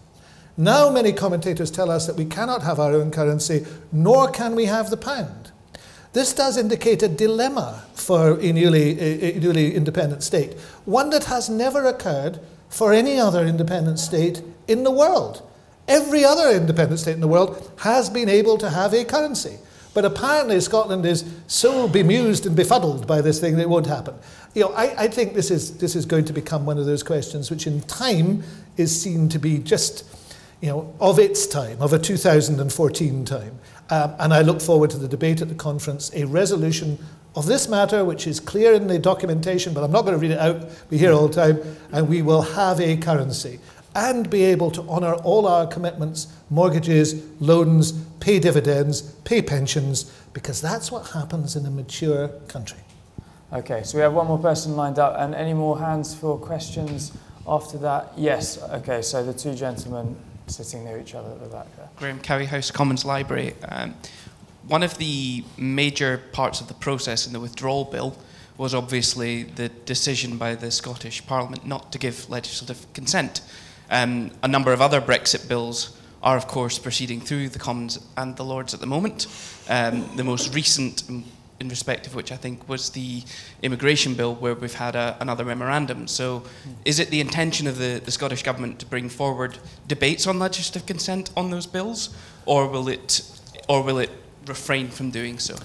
Now many commentators tell us that we cannot have our own currency, nor can we have the pound. This does indicate a dilemma for a newly independent state, one that has never occurred for any other independent state in the world. Every other independent state in the world has been able to have a currency. But apparently Scotland is so bemused and befuddled by this thing that it won't happen. I think this is going to become one of those questions which in time is seen to be just, of its time, of a 2014 time. And I look forward to the debate at the conference, a resolution of this matter, which is clear in the documentation, but I'm not going to read it out. We hear all the time, and we will have a currency and be able to honour all our commitments, mortgages, loans, pay dividends, pay pensions, because that's what happens in a mature country. Okay, so we have one more person lined up, and any more hands for questions after that? Yes, okay, so the two gentlemen sitting near each other at the back there. Graham Cowie, House Commons Library. One of the major parts of the process in the withdrawal bill was obviously the decision by the Scottish Parliament not to give legislative consent. A number of other Brexit bills are, of course, proceeding through the Commons and the Lords at the moment. The most recent, in respect of which I think was the immigration bill, where we've had another memorandum. So is it the intention of the Scottish Government to bring forward debates on legislative consent on those bills, or will it refrain from doing so?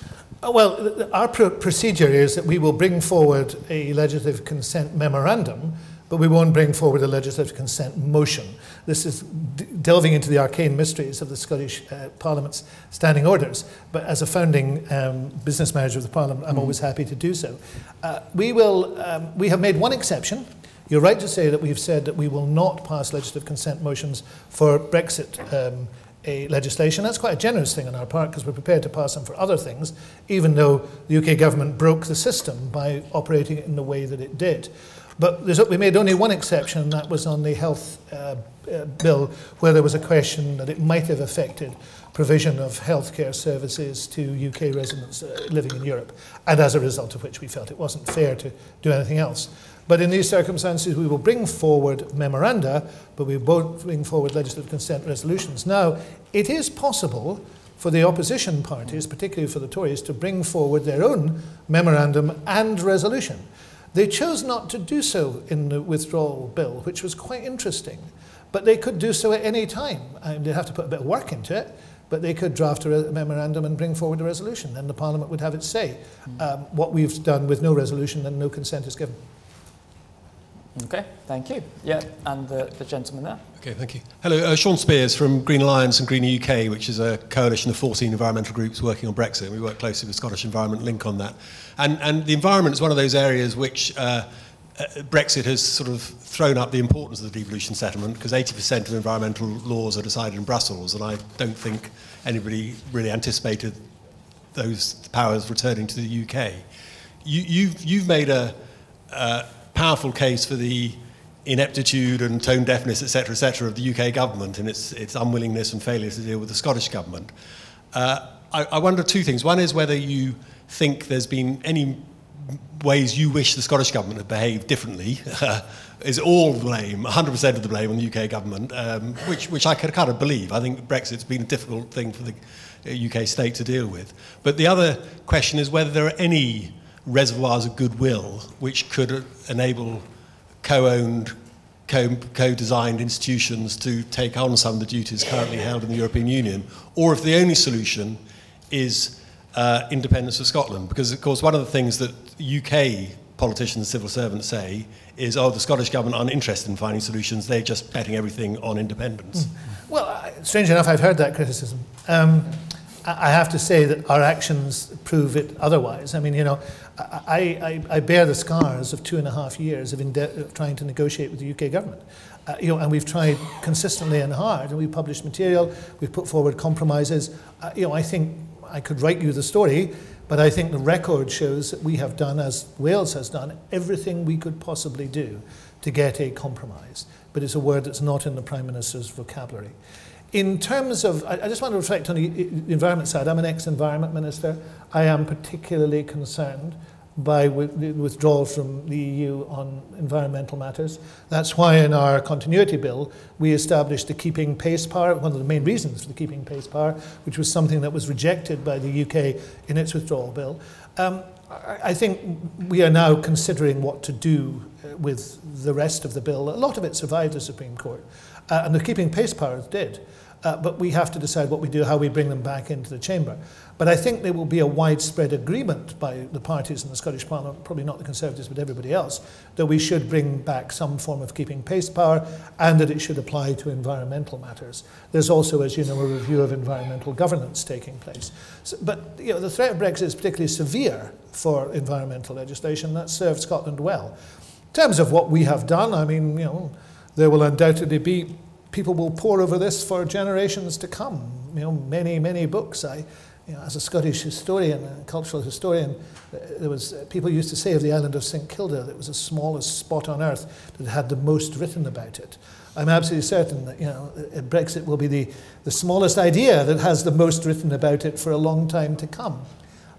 Well, our procedure is that we will bring forward a legislative consent memorandum, but we won't bring forward a legislative consent motion. This is delving into the arcane mysteries of the Scottish Parliament's standing orders. But as a founding business manager of the Parliament, I'm always happy to do so. We have made one exception. You're right to say that we've said that we will not pass legislative consent motions for Brexit legislation. That's quite a generous thing on our part, because we're prepared to pass them for other things, even though the UK government broke the system by operating it in the way that it did. But we made only one exception, and that was on the health bill, where there was a question that it might have affected provision of healthcare services to UK residents living in Europe, and as a result of which we felt it wasn't fair to do anything else. But in these circumstances, we will bring forward memoranda, but we won't bring forward legislative consent resolutions. Now, it is possible for the opposition parties, particularly for the Tories, to bring forward their own memorandum and resolution. They chose not to do so in the withdrawal bill, which was quite interesting. But they could do so at any time. They'd have to put a bit of work into it, but they could draft a memorandum and bring forward a resolution, and the Parliament would have its say. What we've done with no resolution and no consent is given. Okay, thank you. Yeah, and the gentleman there. Okay, thank you. Hello, Sean Spears from Green Alliance and Green UK, which is a coalition of 14 environmental groups working on Brexit. We work closely with Scottish Environment Link on that. And the environment is one of those areas which Brexit has sort of thrown up the importance of the devolution settlement, because 80% of environmental laws are decided in Brussels, and I don't think anybody really anticipated those powers returning to the UK. You've made a powerful case for the ineptitude and tone deafness, etc., of the UK government and its unwillingness and failure to deal with the Scottish government. I wonder two things. One is whether you think there's been any ways you wish the Scottish Government had behaved differently is all the blame, 100% of the blame on the UK Government, which I could kind of believe. I think Brexit's been a difficult thing for the UK state to deal with. But the other question is whether there are any reservoirs of goodwill which could enable co-owned, co-designed institutions to take on some of the duties currently held in the European Union, or if the only solution is independence of Scotland. Because, of course, one of the things that UK politicians and civil servants say is, oh, the Scottish Government aren't interested in finding solutions, they're just betting everything on independence. Well, strangely enough, I've heard that criticism. I have to say that our actions prove it otherwise. I mean, you know, I bear the scars of 2.5 years of trying to negotiate with the UK government. You know, and we've tried consistently and hard, and we've published material, we've put forward compromises. You know, I think I could write you the story, but I think the record shows that we have done, as Wales has done, everything we could possibly do to get a compromise. But it's a word that's not in the Prime Minister's vocabulary. In terms of, I just want to reflect on the environment side. I'm an ex-environment minister. I am particularly concerned by the withdrawal from the EU on environmental matters. That's why in our continuity bill, we established the keeping pace power, one of the main reasons for the keeping pace power, which was something that was rejected by the UK in its withdrawal bill. I think we are now considering what to do with the rest of the bill. A lot of it survived the Supreme Court, and the keeping pace powers did. But we have to decide what we do, how we bring them back into the chamber. But I think there will be a widespread agreement by the parties in the Scottish Parliament, probably not the Conservatives but everybody else, that we should bring back some form of keeping pace power and that it should apply to environmental matters. There's also, as you know, a review of environmental governance taking place. So, but you know, the threat of Brexit is particularly severe for environmental legislation. That served Scotland well. In terms of what we have done, I mean, you know, there will undoubtedly be people will pore over this for generations to come. You know, many, many books. You know, as a Scottish historian, a cultural historian, there was people used to say of the island of St Kilda that it was the smallest spot on earth that had the most written about it. I'm absolutely certain that, you know, Brexit will be the smallest idea that has the most written about it for a long time to come,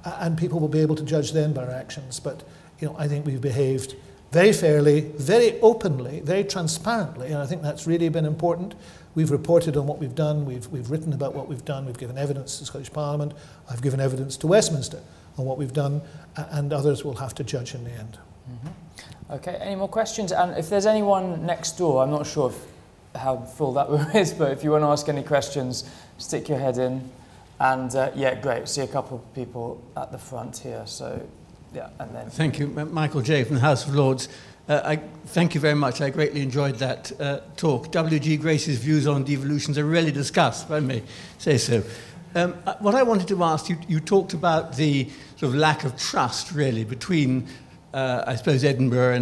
and people will be able to judge then by our actions. But you know, I think we've behaved very fairly, very openly, very transparently, and I think that's really been important. We've reported on what we've done, we've written about what we've done, we've given evidence to the Scottish Parliament, I've given evidence to Westminster on what we've done, and others will have to judge in the end. Mm-hmm. Okay, any more questions? And if there's anyone next door, I'm not sure how full that room is, but if you want to ask any questions, stick your head in. And yeah, great, see a couple of people at the front here, so yeah, and then... Thank you. Michael Jay from the House of Lords. I thank you very much. I greatly enjoyed that talk. W.G. Grace's views on devolutions are rarely discussed, if I may say so. What I wanted to ask, you talked about the sort of lack of trust, really, between, I suppose, Edinburgh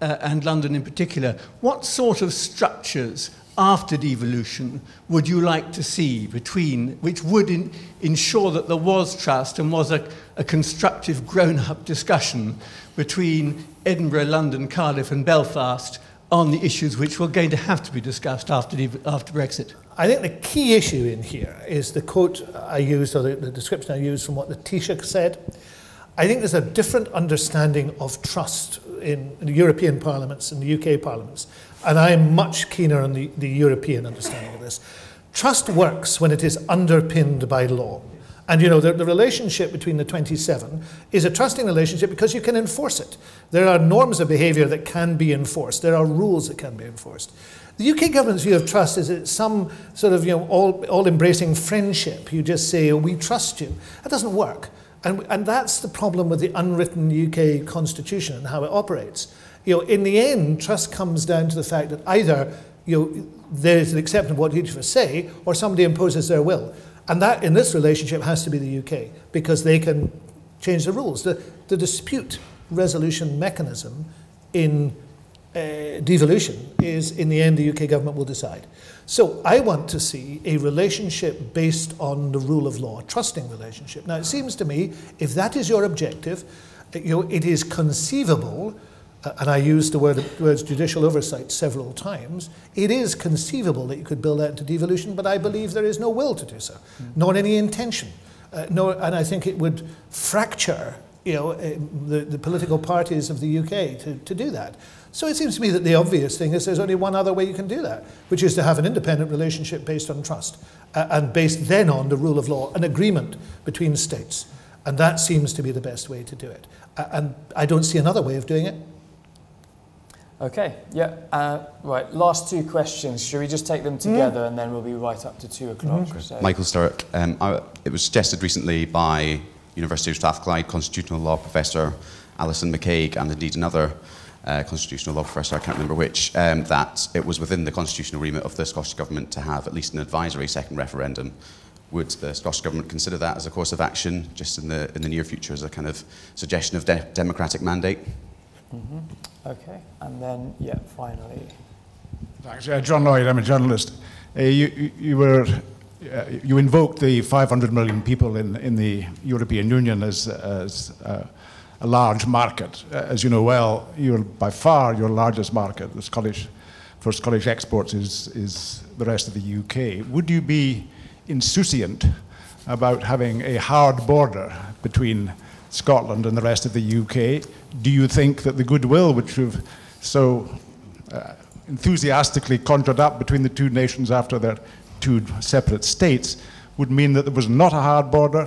and London in particular. What sort of structures after devolution would you like to see which would ensure that there was trust and was a constructive grown-up discussion between Edinburgh, London, Cardiff and Belfast on the issues which were going to have to be discussed after Brexit? I think the key issue in here is the quote I used, or the description I used from what the Taoiseach said. I think there's a different understanding of trust in the European parliaments and the UK parliaments, and I'm much keener on the European understanding of this. Trust works when it is underpinned by law. And you know, the relationship between the 27 is a trusting relationship because you can enforce it. There are norms of behaviour that can be enforced. There are rules that can be enforced. The UK government's view of trust is it's some sort of, you know, all-embracing friendship. You just say, oh, we trust you. That doesn't work. And that's the problem with the unwritten UK constitution and how it operates. You know, in the end, trust comes down to the fact that either, you know, there is an acceptance of what each of us say, or somebody imposes their will. And that, in this relationship, has to be the UK, because they can change the rules. The dispute resolution mechanism in devolution is, in the end, the UK government will decide. So I want to see a relationship based on the rule of law, a trusting relationship. Now, it seems to me, if that is your objective, you know, it is conceivable, and I used the words judicial oversight several times, it is conceivable that you could build that into devolution, but I believe there is no will to do so, nor any intention. And I think it would fracture the political parties of the UK to do that. So it seems to me that the obvious thing is there's only one other way you can do that, which is to have an independent relationship based on trust and based then on the rule of law, an agreement between states. And that seems to be the best way to do it. And I don't see another way of doing it. Okay, yeah. Right, last two questions. Should we just take them together and then we'll be right up to 2 o'clock? So. Michael Sturrock. It was suggested recently by University of Strathclyde constitutional law professor Alison McCaig and indeed another constitutional law professor, I can't remember which, that it was within the constitutional remit of the Scottish Government to have at least an advisory second referendum. Would the Scottish Government consider that as a course of action just in the near future as a kind of suggestion of democratic mandate? Okay, and then, yeah, finally. Thanks. John Lloyd, I'm a journalist. You invoked the 500 million people in the European Union as a large market. As you know well, you're by far your largest market. The Scottish exports is the rest of the UK. Would you be insouciant about having a hard border between Scotland and the rest of the UK? Do you think that the goodwill which you've so enthusiastically conjured up between the two nations after their two separate states would mean that there was not a hard border?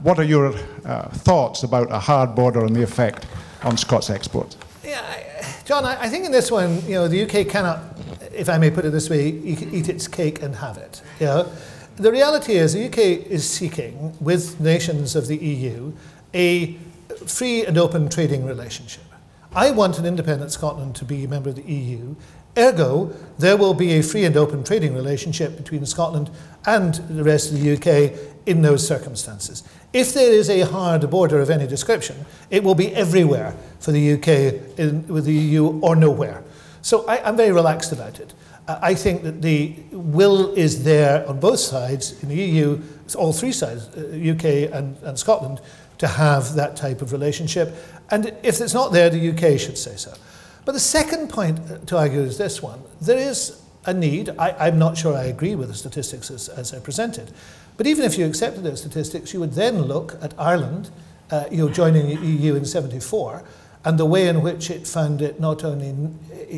What are your thoughts about a hard border and the effect on Scots exports? Yeah, John, I think in this one, the UK cannot, if I may put it this way, eat its cake and have it. The reality is the UK is seeking, with nations of the EU, a free and open trading relationship. I want an independent Scotland to be a member of the EU. Ergo, there will be a free and open trading relationship between Scotland and the rest of the UK in those circumstances. If there is a hard border of any description, it will be everywhere for the UK with the EU or nowhere. So I'm very relaxed about it. I think that the will is there on both sides, in the EU, all three sides, UK and Scotland, to have that type of relationship. And if it's not there, the UK should say so. But the second point to argue is this one. There is a need. I'm not sure I agree with the statistics as they're presented. But even if you accepted those statistics, you would then look at Ireland, joining the EU in '74, and the way in which it found it not only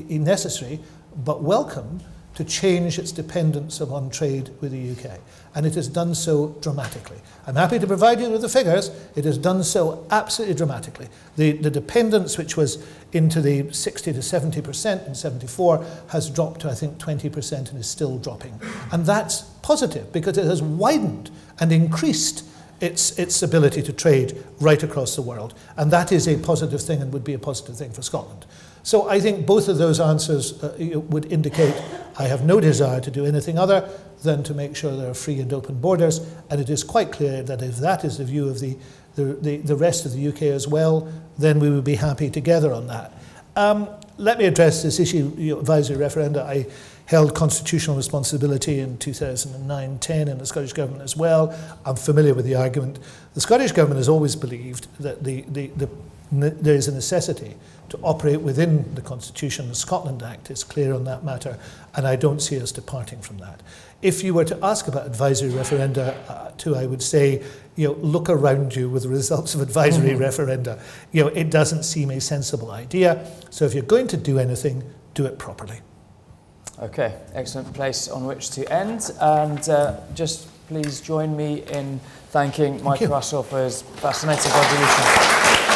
necessary, but welcome to change its dependence upon trade with the UK. And it has done so dramatically. I'm happy to provide you with the figures. It has done so absolutely dramatically. The dependence, which was into the 60 to 70% in '74, has dropped to, I think, 20% and is still dropping. And that's positive because it has widened and increased its ability to trade right across the world. And that is a positive thing and would be a positive thing for Scotland. So I think both of those answers would indicate I have no desire to do anything other than to make sure there are free and open borders. And it is quite clear that if that is the view of the rest of the UK as well, then we would be happy together on that. Let me address this issue, advisory referenda. I held constitutional responsibility in 2009-10 in the Scottish Government as well. I'm familiar with the argument. The Scottish Government has always believed that there is a necessity to operate within the Constitution. The Scotland Act is clear on that matter, and I don't see us departing from that. If you were to ask about advisory referenda, I would say, look around you with the results of advisory referenda. It doesn't seem a sensible idea. So if you're going to do anything, do it properly. Okay, excellent place on which to end. And just please join me in thanking Mike Russell for his fascinating contribution.